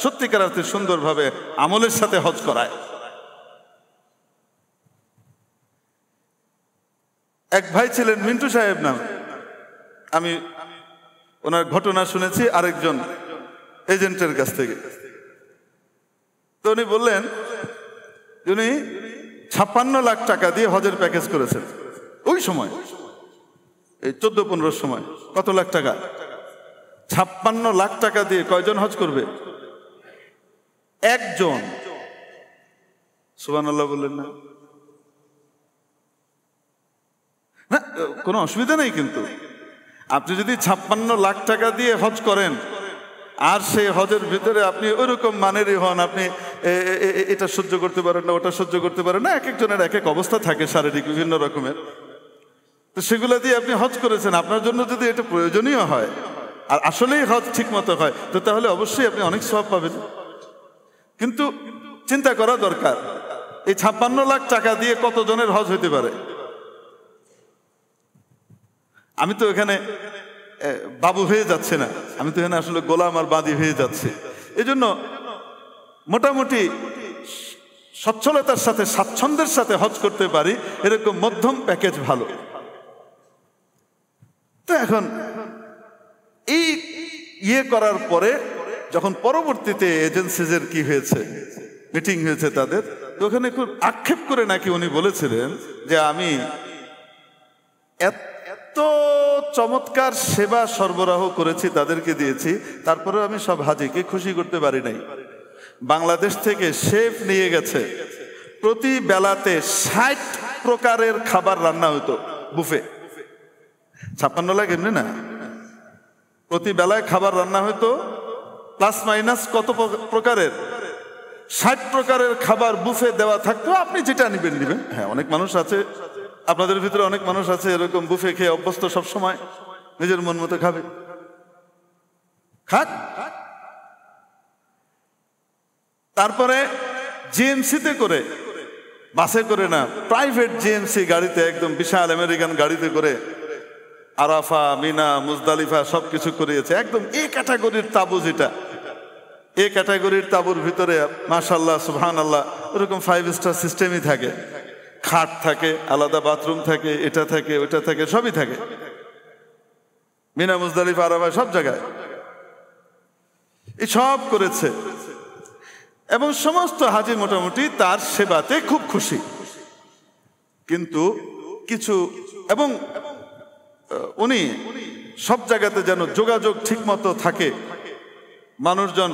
সত্যিকার অর্থে সুন্দরভাবে আমলের সাথে হজ করায়। এক ভাই ছিলেন মিন্টু সাহেব নাম, আমি ওনার ঘটনা শুনেছি আরেকজন এজেন্টের কাছ থেকে। তো উনি বললেন উনি 56 লাখ টাকা দিয়ে হজের প্যাকেজ করেছেন ওই সময়, এই 14-15 সময়। কত লাখ টাকা? 56 লাখ টাকা দিয়ে কয়জন হজ করবে? একজন। সুবহানাল্লাহ বললেন না? না, কোনো অসুবিধা নেই, কিন্তু আপনি যদি 56 লাখ টাকা দিয়ে হজ করেন আর সেই হজের ভিতরে আপনি ওইরকম মানেরই হন, আপনি এটা সহ্য করতে পারেন না, ওটা সহ্য করতে পারেন না, এক একজনের এক এক অবস্থা থাকে শারীরিক বিভিন্ন রকমের, তো সেগুলো দিয়ে আপনি হজ করেছেন। আপনার জন্য যদি এটা প্রয়োজনীয় হয় আর আসলেই হজ ঠিক মতো হয়, তো তাহলে অবশ্যই আপনি অনেক সওয়াব পাবেন। কিন্তু চিন্তা করা দরকার, এই 56 লাখ টাকা দিয়ে কতজনের হজ হইতে পারে? আমি তো এখানে বাবু হয়ে যাচ্ছে না, আমি তো এখানে আসলে গোলাম আর বাদী হয়ে যাচ্ছে। এই জন্য মোটামুটি সচ্ছলতার সাথে স্বাচ্ছন্দ্যের সাথে হজ করতে পারি এরকম মধ্যম প্যাকেজ ভালো। তো এখন এই করার পরে যখন পরবর্তীতে এজেন্সিজের কি হয়েছে, মিটিং হয়েছে তাদের, তো ওখানে খুব আক্ষেপ করে নাকি উনি বলেছিলেন যে আমি এত চমৎকার সেবা সরবরাহ করেছি, তাদেরকে দিয়েছি, তারপরে আমি সব হাজিকে খুশি করতে পারি নাই। বাংলাদেশ থেকে শেফ নিয়ে গেছে, প্রতি বেলাতে 60 প্রকারের খাবার রান্না হতো বুফে। 56 লাখ এমনি না, প্রতি বেলায় খাবার রান্না হতো, প্লাস মাইনাস কত প্রকারের, 60 প্রকারের খাবার বুফে দেওয়া থাকতো। আপনি যেটা নিবেন নিবেন। হ্যাঁ, অনেক মানুষ আছে, আপনাদের ভিতরে অনেক মানুষ আছে এরকম বুফে খেয়ে অভ্যস্ত, সব সময় নিজের মন মতো খাবে, খাক। তারপরে জিএমসিতে করে, বাসে করে না, প্রাইভেট জিএমসি গাড়িতে, একদম বিশাল আমেরিকান গাড়িতে করে আরাফা, মিনা, মুজদালিফা সবকিছু করিয়েছে। একদম এ ক্যাটাগরির তাবু, যেটা এ ক্যাটাগরির তাবুর ভিতরে মাশাআল্লাহ সুবহানাল্লাহ এরকম 5 স্টার সিস্টেমই থাকে, খাট থাকে, আলাদা বাথরুম থাকে, এটা থাকে, ওটা থাকে, সবই থাকে। মিনা, মুজদালিফা, আরাফা সব জায়গায় এই সব করেছে এবং সমস্ত হাজি মোটামুটি তার সেবাতে খুব খুশি। কিন্তু কিছু, এবং উনি সব জায়গাতে যেন যোগাযোগ ঠিক মতো থাকে, মানুষজন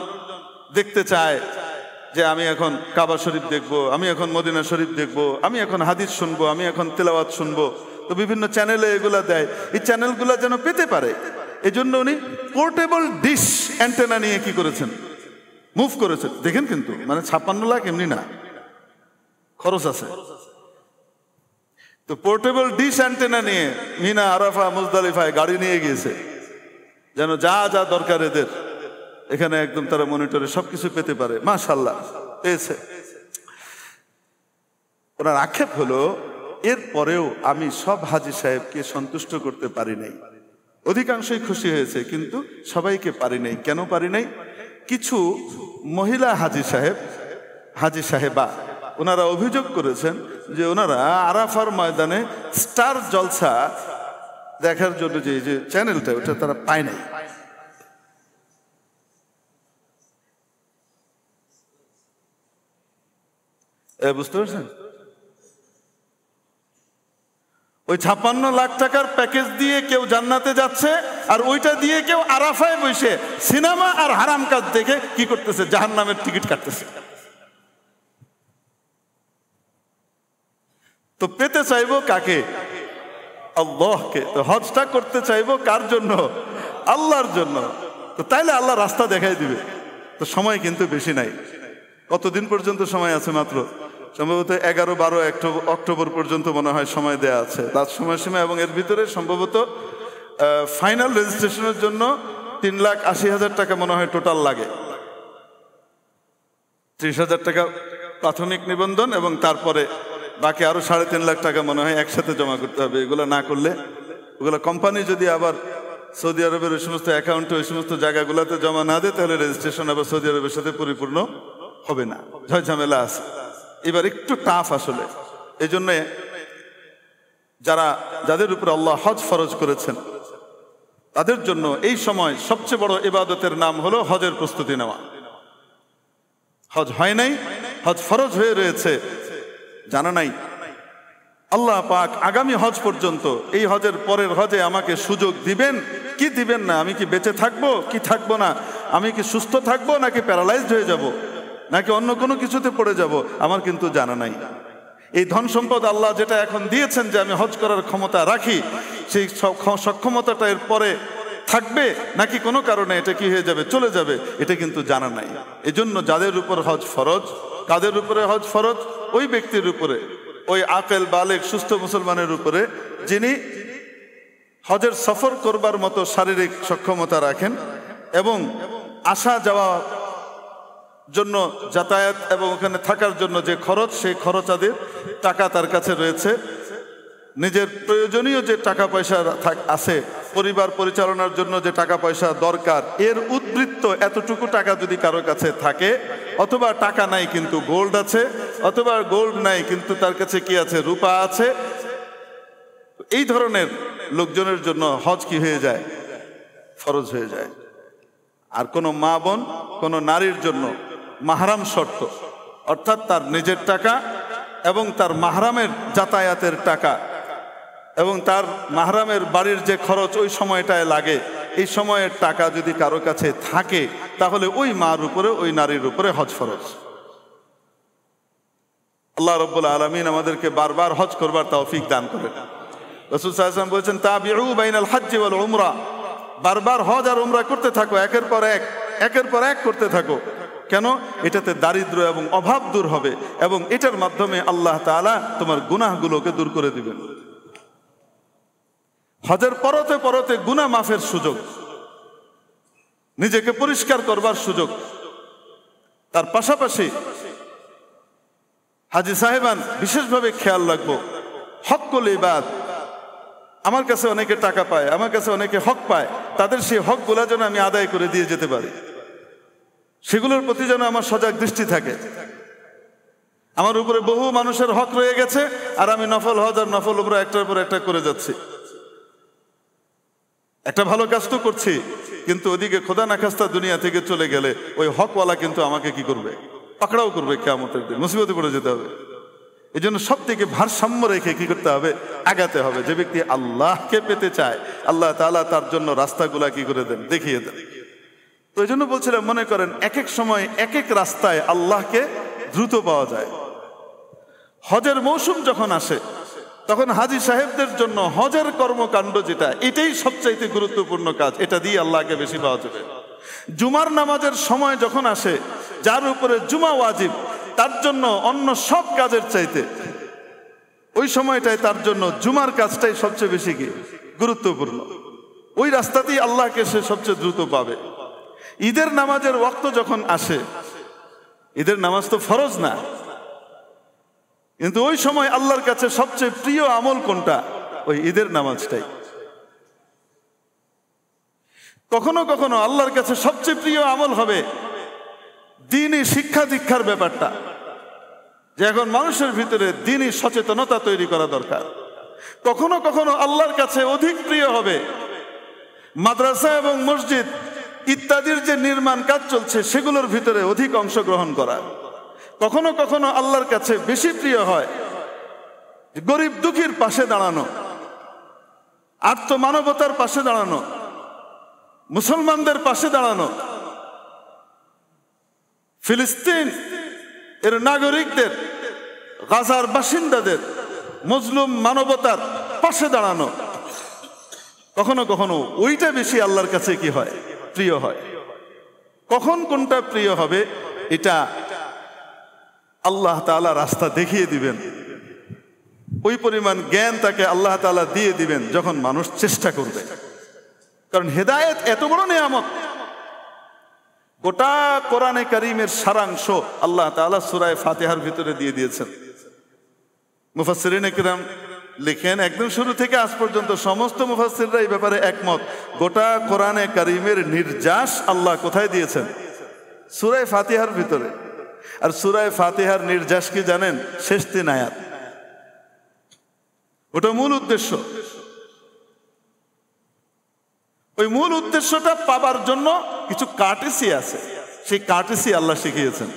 দেখতে চায় যে আমি এখন কাবা শরীফ দেখবো, আমি এখন মদিনা শরীফ দেখবো, আমি এখন হাদিস শুনবো, আমি এখন তেলাওয়াত শুনবো। তো বিভিন্ন চ্যানেলে এগুলা দেয়, এই চ্যানেলগুলা যেন পেতে পারে, এই জন্য উনি পোর্টেবল ডিশ অ্যান্টেনা নিয়ে কি করেছেন, মুভ করেছেন। দেখেন, কিন্তু মানে 56 লাখ এমনি না, খরচ আছে। তো পোর্টেবল ডিশ অ্যান্টেনা নিয়ে মিনা, আরাফা, মুজদালিফায় গাড়ি নিয়ে গিয়েছে, যেন যা যা দরকার এদের এখানে একদম তারা মনিটরে সবকিছু পেতে পারে। মাশাআল্লাহ পেয়েছে। ওনার আক্ষেপ হলো, এরপরেও আমি সব হাজি সাহেবকে সন্তুষ্ট করতে পারি নাই। অধিকাংশই খুশি হয়েছে, কিন্তু সবাইকে পারি নাই। কেন পারি নাই? কিছু মহিলা হাজি সাহেব, হাজি সাহেবা, ওনারা অভিযোগ করেছেন যে ওনারা আরাফার ময়দানে স্টার জলসা দেখার জন্য যে চ্যানেলটা, ওটা তারা পায় নাই। বুঝতে পারছেন? ওই 56 লাখ টাকার প্যাকেজ দিয়ে কেউ জান্নাতে যাচ্ছে, আর ওইটা দিয়ে কেউ আরাফায় বসে সিনেমা আর হারাম কাজ দেখে কি করতেছে, জাহান্নামের টিকিট কাটতেছে। তো পেতে চাইবো কাকে? আল্লাহকে। তো হজটা করতে চাইবো কার জন্য? আল্লাহর জন্য। তো তাইলে আল্লাহ রাস্তা দেখাই দিবে। তো সময় কিন্তু বেশি নাই। কতদিন পর্যন্ত সময় আছে? মাত্র সম্ভবত 11-12 অক্টোবর পর্যন্ত মনে হয় সময় দেয়া আছে, লাস্ট সময়সীমা। এবং এর ভিতরে সম্ভবত ফাইনাল রেজিস্ট্রেশনের জন্য 3,80,000 টাকা মনে হয় টোটাল লাগে। 30,000 টাকা প্রাথমিক নিবন্ধন এবং তারপরে বাকি আরো 3.5 লাখ টাকা মনে হয় একসাথে জমা করতে হবে। এগুলো না করলে, ওগুলো কোম্পানি যদি আবার সৌদি আরবের ওই সমস্ত অ্যাকাউন্টে ওই সমস্ত জায়গাগুলোতে জমা না দেয়, তাহলে রেজিস্ট্রেশন আবার সৌদি আরবের সাথে পরিপূর্ণ হবে না, ঝামেলা আছে। এবার একটু টাফ আসলে। এই জন্য যাদের উপরে আল্লাহ হজ ফরজ করেছেন তাদের জন্য এই সময় সবচেয়ে বড় ইবাদতের নাম হলো হজের প্রস্তুতি নেওয়া। হজ হয় নাই, হজ ফরজ হয়ে রয়েছে, জানা নাই। আল্লাহ পাক আগামী হজ পর্যন্ত, এই হজের পরের হজে আমাকে সুযোগ দিবেন কি দিবেন না, আমি কি বেঁচে থাকবো কি থাকবো না, আমি কি সুস্থ থাকবো নাকি প্যারালাইজড হয়ে যাব, নাকি অন্য কোনো কিছুতে পড়ে যাব, আমার কিন্তু জানা নাই। এই ধন সম্পদ আল্লাহ যেটা এখন দিয়েছেন যে আমি হজ করার ক্ষমতা রাখি, সেই সক্ষমতাটা এর পরে থাকবে নাকি কোনো কারণে এটা কি হয়ে যাবে, চলে যাবে, এটা কিন্তু জানা নাই। এজন্য যাদের উপর হজ ফরজ, কাদের উপরে হজ ফরজ? ওই ব্যক্তির উপরে, ওই আকেল বালেগ সুস্থ মুসলমানের উপরে যিনি হজের সফর করবার মতো শারীরিক সক্ষমতা রাখেন এবং আসা যাওয়া জন্য যাতায়াত এবং ওখানে থাকার জন্য যে খরচ, সেই খরচাদের টাকা তার কাছে রয়েছে, নিজের প্রয়োজনীয় যে টাকা পয়সা আছে, পরিবার পরিচালনার জন্য যে টাকা পয়সা দরকার, এর উদ্বৃত্ত এতটুকু টাকা যদি কারো কাছে থাকে, অথবা টাকা নাই কিন্তু গোল্ড আছে, অথবা গোল্ড নাই কিন্তু তার কাছে কি আছে, রূপা আছে, এই ধরনের লোকজনের জন্য হজ কি হয়ে যায়, ফরজ হয়ে যায়। আর কোনো মা বোন, কোনো নারীর জন্য মাহরাম শর্ত, অর্থাৎ তার নিজের টাকা এবং তার মাহরামের যাতায়াতের টাকা এবং তার মাহরামের বাড়ির যে খরচ ওই সময়টায় লাগে, এই সময়ের টাকা যদি কারো কাছে থাকে, তাহলে ওই মার উপরে, ওই নারীর উপরে হজ ফরজ। আল্লাহ রাব্বুল আলামিন আমাদেরকে বারবার হজ করবার তৌফিক দান করেন। রাসূল সাল্লাল্লাহু আলাইহি ওয়াসাল্লাম বলেছেন, তাবিউ বাইনাল হজ্জ ওয়াল উমরা, বারবার হজ আর উমরা করতে থাকো, একের পর এক করতে থাকো। কেন? এটাতে দারিদ্র এবং অভাব দূর হবে এবং এটার মাধ্যমে আল্লাহ তাআলা তোমার গুনাহগুলোকে দূর করে দিবেন। হজের পরতে পরতে গুনাহ মাফের সুযোগ, নিজেকে পরিষ্কার করবার সুযোগ। তার পাশাপাশি হাজী সাহেবান বিশেষভাবে খেয়াল রাখবো, হক্কুল ইবাদ, আমার কাছে অনেকে টাকা পায়, আমার কাছে অনেকে হক পায়, তাদের সেই হকগুলা যেন আমি আদায় করে দিয়ে যেতে পারি, সেগুলোর প্রতি যেন আমার সজাগ দৃষ্টি থাকে। আমার উপরে বহু মানুষের হক রয়ে গেছে আর আমি নফল হজ আর নফল উমরা একটার পর একটা করে যাচ্ছি। একটা ভালো কাজ তো করছি, কিন্তু ওদিকে খোদা না খাস্তা দুনিয়া থেকে চলে গেলে ওই হকওয়ালা কিন্তু আমাকে কি করবে, পাকড়াও করবে, কিয়ামতের দিন মুসিবতে পড়ে যেতে হবে। এই জন্য সব থেকে ভারসাম্য রেখে কি করতে হবে, আগাতে হবে। যে ব্যক্তি আল্লাহকে পেতে চায়, আল্লাহ তাআলা তার জন্য রাস্তাগুলা কি করে দেন, দেখিয়ে দেন। তো এই জন্য বলছিলাম, মনে করেন এক এক সময় এক এক রাস্তায় আল্লাহকে দ্রুত পাওয়া যায়। হজের মৌসুম যখন আসে তখন হাজী সাহেবদের জন্য হজের কর্মকাণ্ড যেটা, এটাই সবচাইতে গুরুত্বপূর্ণ কাজ, এটা দিয়ে আল্লাহকে বেশি পাওয়া যাবে। জুমার নামাজের সময় যখন আসে, যার উপরে জুমা ওয়াজিব, তার জন্য অন্য সব কাজের চাইতে ওই সময়টায় তার জন্য জুমার কাজটাই সবচেয়ে বেশি কি গুরুত্বপূর্ণ। ওই রাস্তাতেই আল্লাহকে সে সবচেয়ে দ্রুত পাবে। ঈদের নামাজের ওয়াক্ত যখন আসে, ঈদের নামাজ তো ফরজ না, কিন্তু ওই সময় আল্লাহর কাছে সবচেয়ে প্রিয় আমল কোনটা, ওই ঈদের নামাজটাই। কখনো কখনো আল্লাহর কাছে সবচেয়ে প্রিয় আমল হবে দ্বীনি শিক্ষা দীক্ষার ব্যাপারটা, যে এখন মানুষের ভিতরে দ্বীনি সচেতনতা তৈরি করা দরকার। কখনো কখনো আল্লাহর কাছে অধিক প্রিয় হবে মাদ্রাসা এবং মসজিদ ইত্যাদির যে নির্মাণ কাজ চলছে সেগুলোর ভিতরে অধিক অংশগ্রহণ করা। কখনো কখনো আল্লাহর কাছে বেশি প্রিয় হয় গরিব দুঃখীর পাশে দাঁড়ানো, আত্মমানবতার পাশে দাঁড়ানো, মুসলমানদের পাশে দাঁড়ানো, ফিলিস্তিন এর নাগরিকদের, গাজার বাসিন্দাদের, মজলুম মানবতার পাশে দাঁড়ানো। কখনো কখনো ওইটা বেশি আল্লাহর কাছে কি হয়, প্রিয় হয়। কখন কোনটা প্রিয় হবে, এটা আল্লাহ তাআলা রাস্তা দেখিয়ে দিবেন। ওই পরিমাণ জ্ঞান তাকে আল্লাহ তাআলা দিয়ে দিবেন যখন মানুষ চেষ্টা করবে। কারণ হেদায়েত এত বড় নেয়ামত, গোটা কোরআনে কারীমের সারাংশ আল্লাহ তাআলা সূরা ফাতিহার ভিতরে দিয়ে দিয়েছেন। মুফাসসিরিনে কিরাম লিখেন, একদম শুরু থেকে আজ পর্যন্ত সমস্ত মুফাসসিররা এই ব্যাপারে একমত, গোটা কোরআনে কারীমের নির্যাস আল্লাহ কোথায় দিয়েছেন? সূরা ফাতিহার ভিতরে। আর সূরা ফাতিহার নির্যাস কি জানেন? শেষ 3 আয়াত। ওটা মূল উদ্দেশ্য। ওই মূল উদ্দেশ্যটা পাবার জন্য কিছু কার্টেসি আছে, সেই কার্টেসি আল্লাহ শিখিয়েছেন।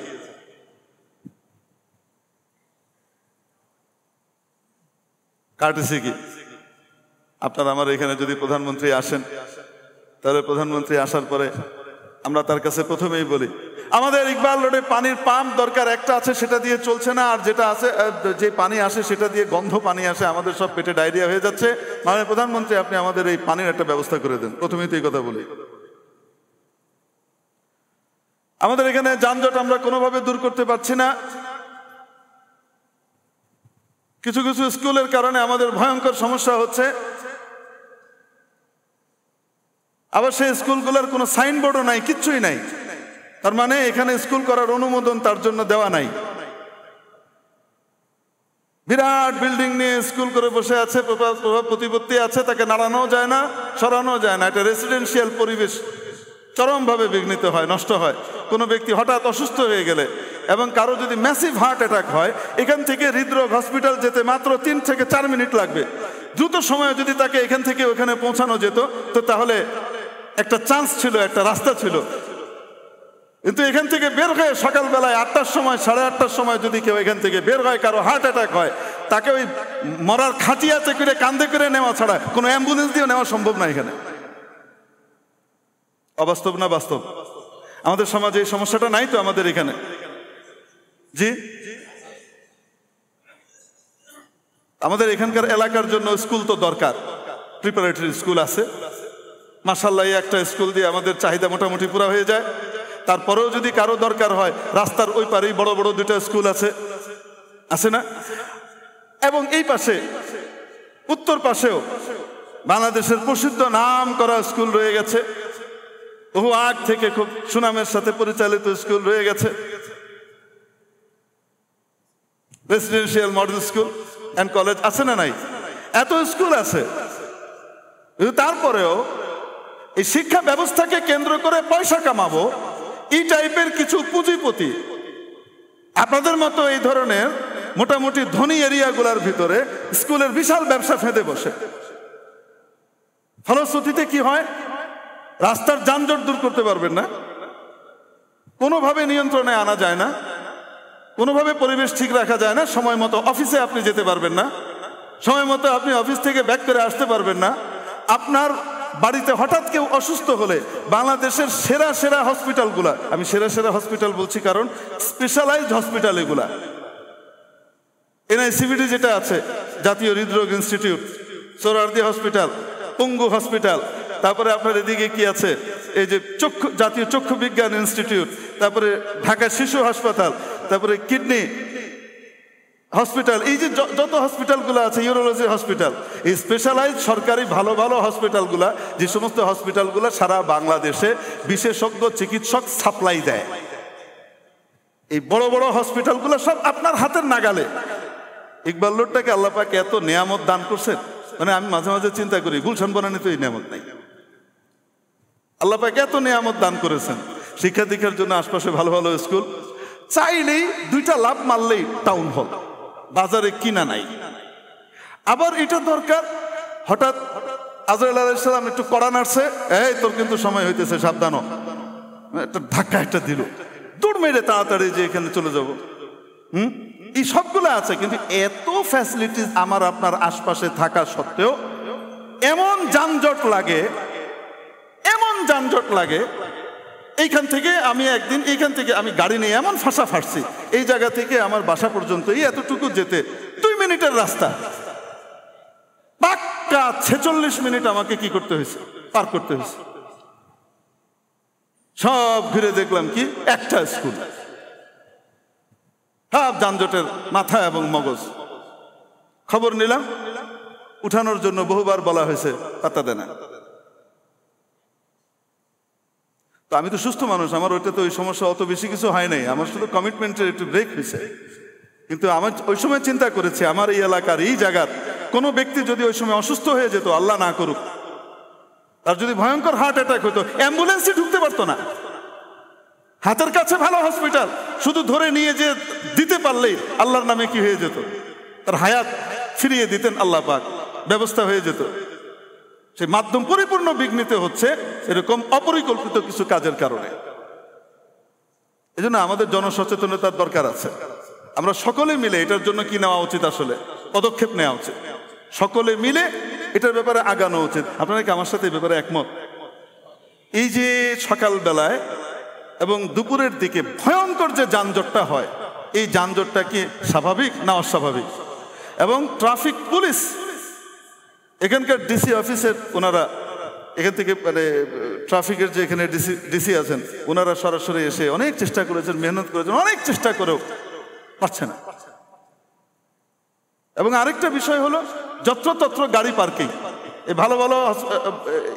কার্টেসি কি? আপনার আমার এখানে যদি প্রধানমন্ত্রী আসেন, তাহলে প্রধানমন্ত্রী আসার পরে আমরা তার কাছে প্রথমেই বলি, আমাদের ইকবাল রোডে পানির পাম্প দরকার, একটা আছে সেটা দিয়ে চলছে না, আর যেটা আছে, যে পানি আসে সেটা দিয়ে গন্ধ পানি আসে, আমাদের সব পেটে ডায়রিয়া হয়ে যাচ্ছে, মানে প্রধানমন্ত্রী আপনি আমাদের এই পানির একটা ব্যবস্থা করে দেন। প্রথমেই তো এই কথা বলি। আমাদের এখানে যানজট আমরা কোনোভাবে দূর করতে পারছি না। কিছু কিছু স্কুলের কারণে আমাদের ভয়ঙ্কর সমস্যা হচ্ছে। আবার সেই স্কুলগুলোর কোনো সাইনবোর্ডও নাই, কিচ্ছুই নাই। তার মানে এখানে স্কুল করার অনুমোদন তার জন্য দেওয়া নাই। বিরাট বিল্ডিং নিয়ে স্কুল করে বসে আছে, প্রভাব প্রতিপত্তি আছে, তাকে নাড়ানো যায় না, সরানো যায় না। এটা রেসিডেন্সিয়াল পরিবেশ চরমভাবে বিঘ্নিত হয়, নষ্ট হয়। কোনো ব্যক্তি হঠাৎ অসুস্থ হয়ে গেলে এবং কারো যদি ম্যাসিভ হার্ট অ্যাটাক হয়, এখান থেকে হৃদরোগ হসপিটাল যেতে মাত্র 3 থেকে 4 মিনিট লাগবে। দ্রুত সময়ে যদি তাকে এখান থেকে ওখানে পৌঁছানো যেত, তো তাহলে একটা চান্স ছিল, একটা রাস্তা ছিল। কিন্তু এখান থেকে বের হয়ে সকালবেলায় 8টার সময়, 8:30টার সময় যদি কেউ এখান থেকে বের হয়, কারো হার্ট অ্যাটাক হয়, তাকে ওই মরার খাটিয়াতে করে কান্দে করে নেওয়া ছাড়া কোনো অ্যাম্বুলেন্স দিয়ে নেওয়া সম্ভব না এখানে। অবাস্তব না বাস্তব? আমাদের সমাজে এই সমস্যাটা নাই তো আমাদের এখানে? জি, আমাদের এখানকার এলাকার জন্য স্কুল তো দরকার, প্রিপারেটরি স্কুল আছে মাশাআল্লাহ। একটা স্কুল দিয়ে আমাদের চাহিদা মোটামুটি পুরা হয়ে যায়। তারপরেও যদি কারো দরকার হয়, রাস্তার ওই পারেই বড় বড় 2টা স্কুল আছে, আছে না? এবং এই পাশে উত্তর পাশেও বাংলাদেশের প্রসিদ্ধ নাম করা স্কুল রয়ে গেছে, বহু আগ থেকে খুব সুনামের সাথে পরিচালিত স্কুল রয়ে গেছে, residential model school and college, আছে না নাই? এত স্কুল আছে। তারপরেও এই শিক্ষা ব্যবস্থাকে কেন্দ্র করে পয়সা কামাবো, এই টাইপের কিছু পুঁজিপতি আপনাদের মতো এই ধরনের মোটামুটি ধনী এরিয়াগুলোর ভিতরে স্কুলের বিশাল ব্যবসা ফেঁদে বসে। ফলশ্রুতিতে কি হয়? রাস্তার যানজট দূর করতে পারবেন না, কোনোভাবে নিয়ন্ত্রণে আনা যায় না, কোনোভাবে পরিবেশ ঠিক রাখা যায় না, সময় মতো অফিসে আপনি যেতে পারবেন না, সময় মতো আপনি অফিস থেকে ব্যাক করে আসতে পারবেন না। আপনার বাড়িতে হঠাৎ কেউ অসুস্থ হলে বাংলাদেশের সেরা সেরা হসপিটালগুলা, আমি সেরা সেরা হসপিটাল বলছি কারণ স্পেশালাইজড হসপিটাল এগুলা, এনআইসিভিডি যেটা আছে, জাতীয় হৃদরোগ ইনস্টিটিউট, সোহরাওয়ার্দী হসপিটাল, পঙ্গু হসপিটাল, তারপরে আপনার এদিকে কি আছে, এই যে জাতীয় চক্ষু বিজ্ঞান ইনস্টিটিউট, তারপরে ঢাকা শিশু হাসপাতাল, তারপরে কিডনি হসপিটাল, এই যে যত হসপিটালগুলো আছে, ইউরোলজি হসপিটাল, এই স্পেশালাইজ সরকারি ভালো ভালো হসপিটালগুলা, যে সমস্ত হসপিটালগুলো সারা বাংলাদেশে বিশেষজ্ঞ চিকিৎসক সাপ্লাই দেয়, এই বড় বড় হসপিটালগুলো সব আপনার হাতের নাগালে। ইকবাল রোডটাকে আল্লাহ পাক এত নিয়ামত দান করছেন, মানে আমি মাঝে মাঝে চিন্তা করি গুলশান বনানী তো এই নিয়ামত নাই। আল্লাহ পাক এত নিয়ামত দান করেছেন, শিক্ষা দীক্ষার জন্য আশপাশে ভালো ভালো স্কুল, চাইলেই 2টা লাভ মারলেই টাউন হল, বাজারে কিনা নাই। আবার এটা দরকার, হঠাৎ আজরাইল আলাইহিস সালাম একটু কড়া নাড়ছে, এই তোর কিন্তু সময় হইতেছে, সাবধান, একটা ধাক্কা একটা দিল, দৌড় মেরে তাড়াতাড়ি যে এখানে চলে যাব। এই সবগুলো আছে, কিন্তু এত ফ্যাসিলিটিস আমার আপনার আশপাশে থাকা সত্ত্বেও এমন যানজট লাগে, এমন যানজট লাগে। এইখান থেকে আমি একদিন এইখান থেকে আমি গাড়ি নিয়ে এমন ফাঁসছি, এই জায়গা থেকে আমার বাসা পর্যন্ত এই এতটুকু যেতে 2 মিনিটের রাস্তা, পাক্কা 46 মিনিট আমাকে কি করতে হয়েছে, পার করতে হয়েছে। সব ঘুরে দেখলাম কি একটা স্কুল, সব যানজটের মাথা এবং মগজ। খবর নিলাম, উঠানোর জন্য বহুবার বলা হয়েছে, পাত্তা দেয় না। তো আমি তো সুস্থ মানুষ, আমার ওইটা তো ওই সমস্যা অত বেশি কিছু হয় নাই, আমার শুধু কমিটমেন্টের একটু ব্রেক হয়েছে। কিন্তু আমার ওই সময় চিন্তা করেছি, আমার এই এলাকার এই জায়গার কোনো ব্যক্তি যদি ওই সময় অসুস্থ হয়ে যেত, আল্লাহ না করুক, তার যদি ভয়ঙ্কর হার্ট অ্যাটাক হতো, অ্যাম্বুলেন্সই ঢুকতে পারতো না। হাতের কাছে ভালো হসপিটাল, শুধু ধরে নিয়ে যে দিতে পারলেই আল্লাহর নামে কি হয়ে যেত, তার হায়াত ফিরিয়ে দিতেন আল্লাহ পাক, ব্যবস্থা হয়ে যেত। সেই মাধ্যম পরিপূর্ণ বিঘ্নিত হচ্ছে এরকম অপরিকল্পিত কিছু কাজের কারণে। এজন্য আমাদের জনসচেতনতার দরকার আছে। আমরা সকলে মিলে এটার জন্য কি নেওয়া উচিত, আসলে পদক্ষেপ নেওয়া উচিত, সকলে মিলে এটার ব্যাপারে আগানো উচিত। আপনারা কি আমার সাথে এই ব্যাপারে একমত? এই যে সকাল বেলায় এবং দুপুরের দিকে ভয়ঙ্কর যে যানজটটা হয়, এই যানজটটা কি স্বাভাবিক না অস্বাভাবিক? এবং ট্রাফিক পুলিশ, এখানকার ডিসি অফিসের ওনারা, এখান থেকে মানে ট্রাফিকের যে এখানে ডিসি আছেন, ওনারা সরাসরি এসে অনেক চেষ্টা করেছেন, মেহনত করেছেন, অনেক চেষ্টা করেও পারছে না। এবং আরেকটা বিষয় হলো যত্রতত্র গাড়ি পার্কিং। এই ভালো ভালো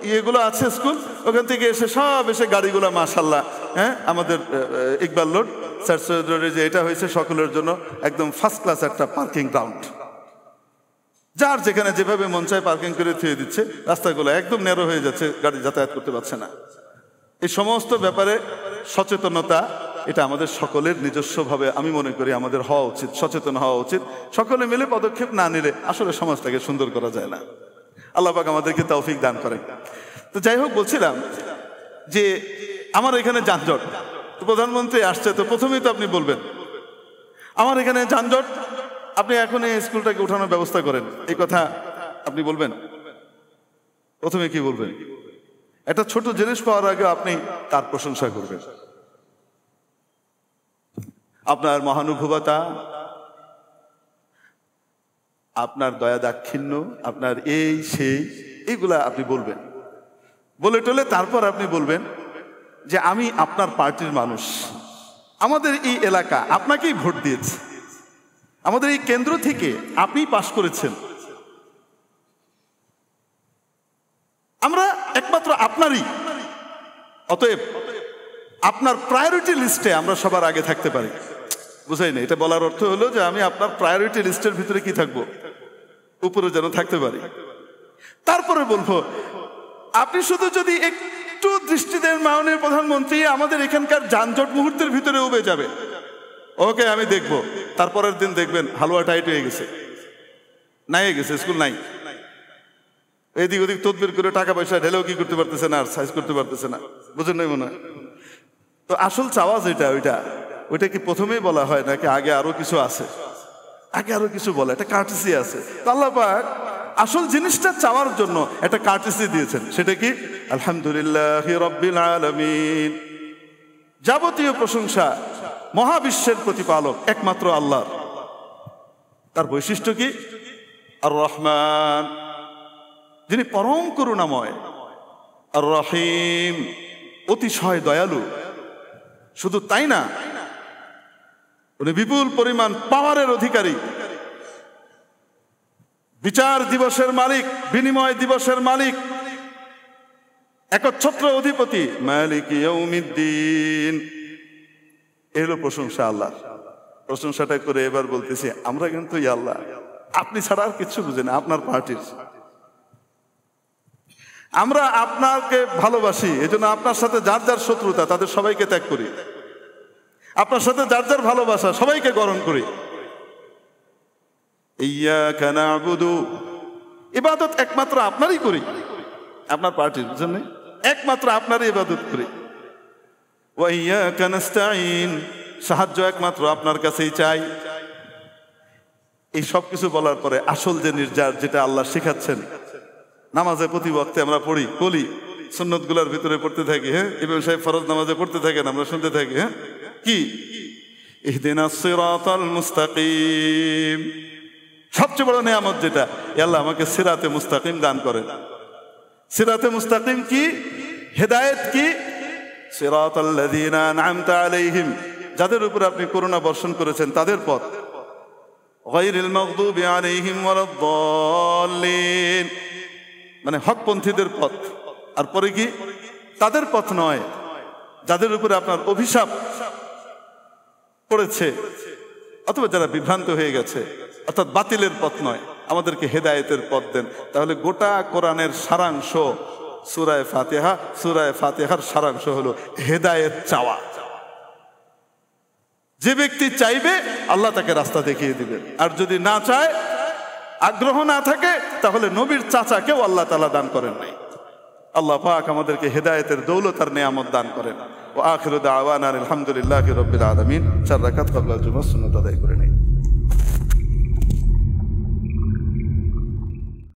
ইয়েগুলো আছে স্কুল, ওখান থেকে এসে সব এসে গাড়িগুলো মাশাল্লাহ, হ্যাঁ, আমাদের ইকবাল রোড, স্যার সৈয়দ রোডে যে এটা হয়েছে সকলের জন্য একদম ফার্স্ট ক্লাস একটা পার্কিং গ্রাউন্ড। যার যেখানে যেভাবে মন চায় পার্কিং করে থুয়ে দিচ্ছে, রাস্তাগুলো একদম ন্যারো হয়ে যাচ্ছে, গাড়ি যাতায়াত করতে পারছে না। এই সমস্ত ব্যাপারে সচেতনতা, এটা আমাদের সকলের নিজস্বভাবে আমি মনে করি আমাদের হওয়া উচিত, সচেতন হওয়া উচিত। সকলে মিলে পদক্ষেপ না নিলে আসলে সমাজটাকে সুন্দর করা যায় না। আল্লাহ পাক আমাদেরকে তৌফিক দান করেন। তো যাই হোক, বলছিলাম যে আমার এখানে যানজট, তো প্রধানমন্ত্রী আসছে, তো প্রথমেই তো আপনি বলবেন আমার এখানে যানজট, আপনি এখন এই স্কুলটাকে উঠানোর ব্যবস্থা করেন, এই কথা আপনি বলবেন? প্রথমে কি বলবেন? একটা ছোট জিনিস পাওয়ার আগে আপনি তার প্রশংসা করবেন, আপনার মহানুভবতা, আপনার দয়া দাক্ষিণ্য, আপনার এই সেই, এইগুলা আপনি বলবেন। বলে টলে তারপর আপনি বলবেন যে আমি আপনার পার্টির মানুষ, আমাদের এই এলাকা আপনাকেই ভোট দিয়েছে, আমাদের এই কেন্দ্র থেকে আপনি পাশ করেছেন, আমরা একমাত্র আপনারই, অতএব আপনার প্রায়োরিটি লিস্টে আমরা সবার আগে থাকতে পারি। বুঝাই না? এটা বলার অর্থ হলো যে আমি আপনার প্রায়োরিটি লিস্টের ভিতরে কি থাকবো, উপরে যেন থাকতে পারি। তারপরে বলবো আপনি শুধু যদি একটু দৃষ্টি দেন মাননীয় প্রধানমন্ত্রী, আমাদের এখানকার যানজট মুহূর্তের ভিতরে উবে যাবে, ওকে আমি দেখবো। তারপরের দিন দেখবেন হালুয়া টাইট হয়ে গেছে, নাই হয়ে গেছে, স্কুল নাই, এদিক ওদিক তদবির করে টাকা পয়সা ঢেলেও কি করতে পারতেছে না, আর সাইজ করতে পারতেছে না। বুঝেন নাই মনে হয়? তো আসল চাওয়া যেটা, ওইটা কি প্রথমেই বলা হয় নাকি আগে আরো কিছু আছে? আগে আরো কিছু বলে, একটা কার্টিসি আছে। আল্লাহ পাক আসল জিনিসটা চাওয়ার জন্য একটা কার্টিসি দিয়েছেন, সেটা কি? আলহামদুলিল্লাহি রাব্বিল আলামিন। যাবতীয় প্রশংসা মহাবিশ্বের প্রতিপালক একমাত্র আল্লাহর। তার বৈশিষ্ট্য কি? আর রহমান, যিনি পরম করুণাময়, আর রহিম, অতিশয় দয়ালু। শুধু তাই না, উনি বিপুল পরিমাণ পাওয়ারের অধিকারী, বিচার দিবসের মালিক, বিনিময় দিবসের মালিক, একচ্ছত্র অধিপতি, মালিক ইয়াউমিদ্দিন। এই হলো প্রশংসা আল্লাহ। প্রশংসাটা করে এবার বলতেছি আমরা কিন্তু ইয়া আল্লাহ আপনি ছাড়া আর কিছু বুঝি না, আপনার পার্টির আমরা আপনাকে ভালোবাসি, এজন্য আপনার সাথে যার যার শত্রুতা তাদের সবাইকে ত্যাগ করি, আপনার সাথে যার যার ভালোবাসা সবাইকে গ্রহণ করি। ইয়্যাকা না'বুদু, ইবাদত একমাত্র আপনারই করি, আপনার পার্টির, বুঝলেন? একমাত্র আপনারই ইবাদত করি। ওয়া ইয়্যাকা নাস্তাঈন, সাহায্য একমাত্র আপনার কাছেই চাই। এই সব কিছু বলার পরে আসল যে নির্যাস, যেটা আল্লাহ শেখাচ্ছেন, নামাজে প্রতি ওয়াক্তে আমরা বলি, সুন্নত গুলার ভিতরে পড়তে থাকি। হ্যাঁ, ইমাম সাহেব ফরজ নামাজে পড়তে থাকেন, আমরা শুনতে থাকি। হ্যাঁ, কি? ইহদিনাস সিরাতাল মুস্তাকিম। সবচেয়ে বড় নিয়ামত যেটা, আল্লাহ আমাকে সিরাতে মুস্তাকিম দান করেন। সিরাতে মুস্তাকিম কি? হেদায়েত কি? সিরাতাল্লাযীনা আন'আমতা আলাইহিম, যাদের উপর আপনি করুণা বর্ষণ করেছেন তাদের পথ। গায়রিল মাগদুবি আলাইহিম ওয়ালাদ-দাল্লিন, মানে হকপন্থীদের পথ। আর পরে কি? তাদের পথ নয়, যাদের উপরে আপনার অভিশাপ পড়েছে অথবা যারা বিভ্রান্ত হয়ে গেছে, অর্থাৎ বাতিলের পথ নয়, আমাদেরকে হেদায়েতের পথ দেন। তাহলে গোটা কোরআনের সারাংশ সূরা ফাতিহা, সূরা ফাতিহার সারাংশ হলো হেদায়েত চাওয়া। যে ব্যক্তি চাইবে আল্লাহ তাকে রাস্তা দেখিয়ে দিবেন, আর যদি না চায়, আগ্রহ না থাকে, তাহলে নবীর চাচাকেও আল্লাহ তাআলা দান করেন নাই। আল্লাহ পাক আমাদেরকে হেদায়েতের দৌলত আর নেয়ামত দান করেন। ওয়া আখিরু দাওয়ানা আলহামদুলিল্লাহি রাব্বিল আলামিন। 4 রাকাত ক্বাবলা জুমআহ সুন্নাত আদায় করে নেই।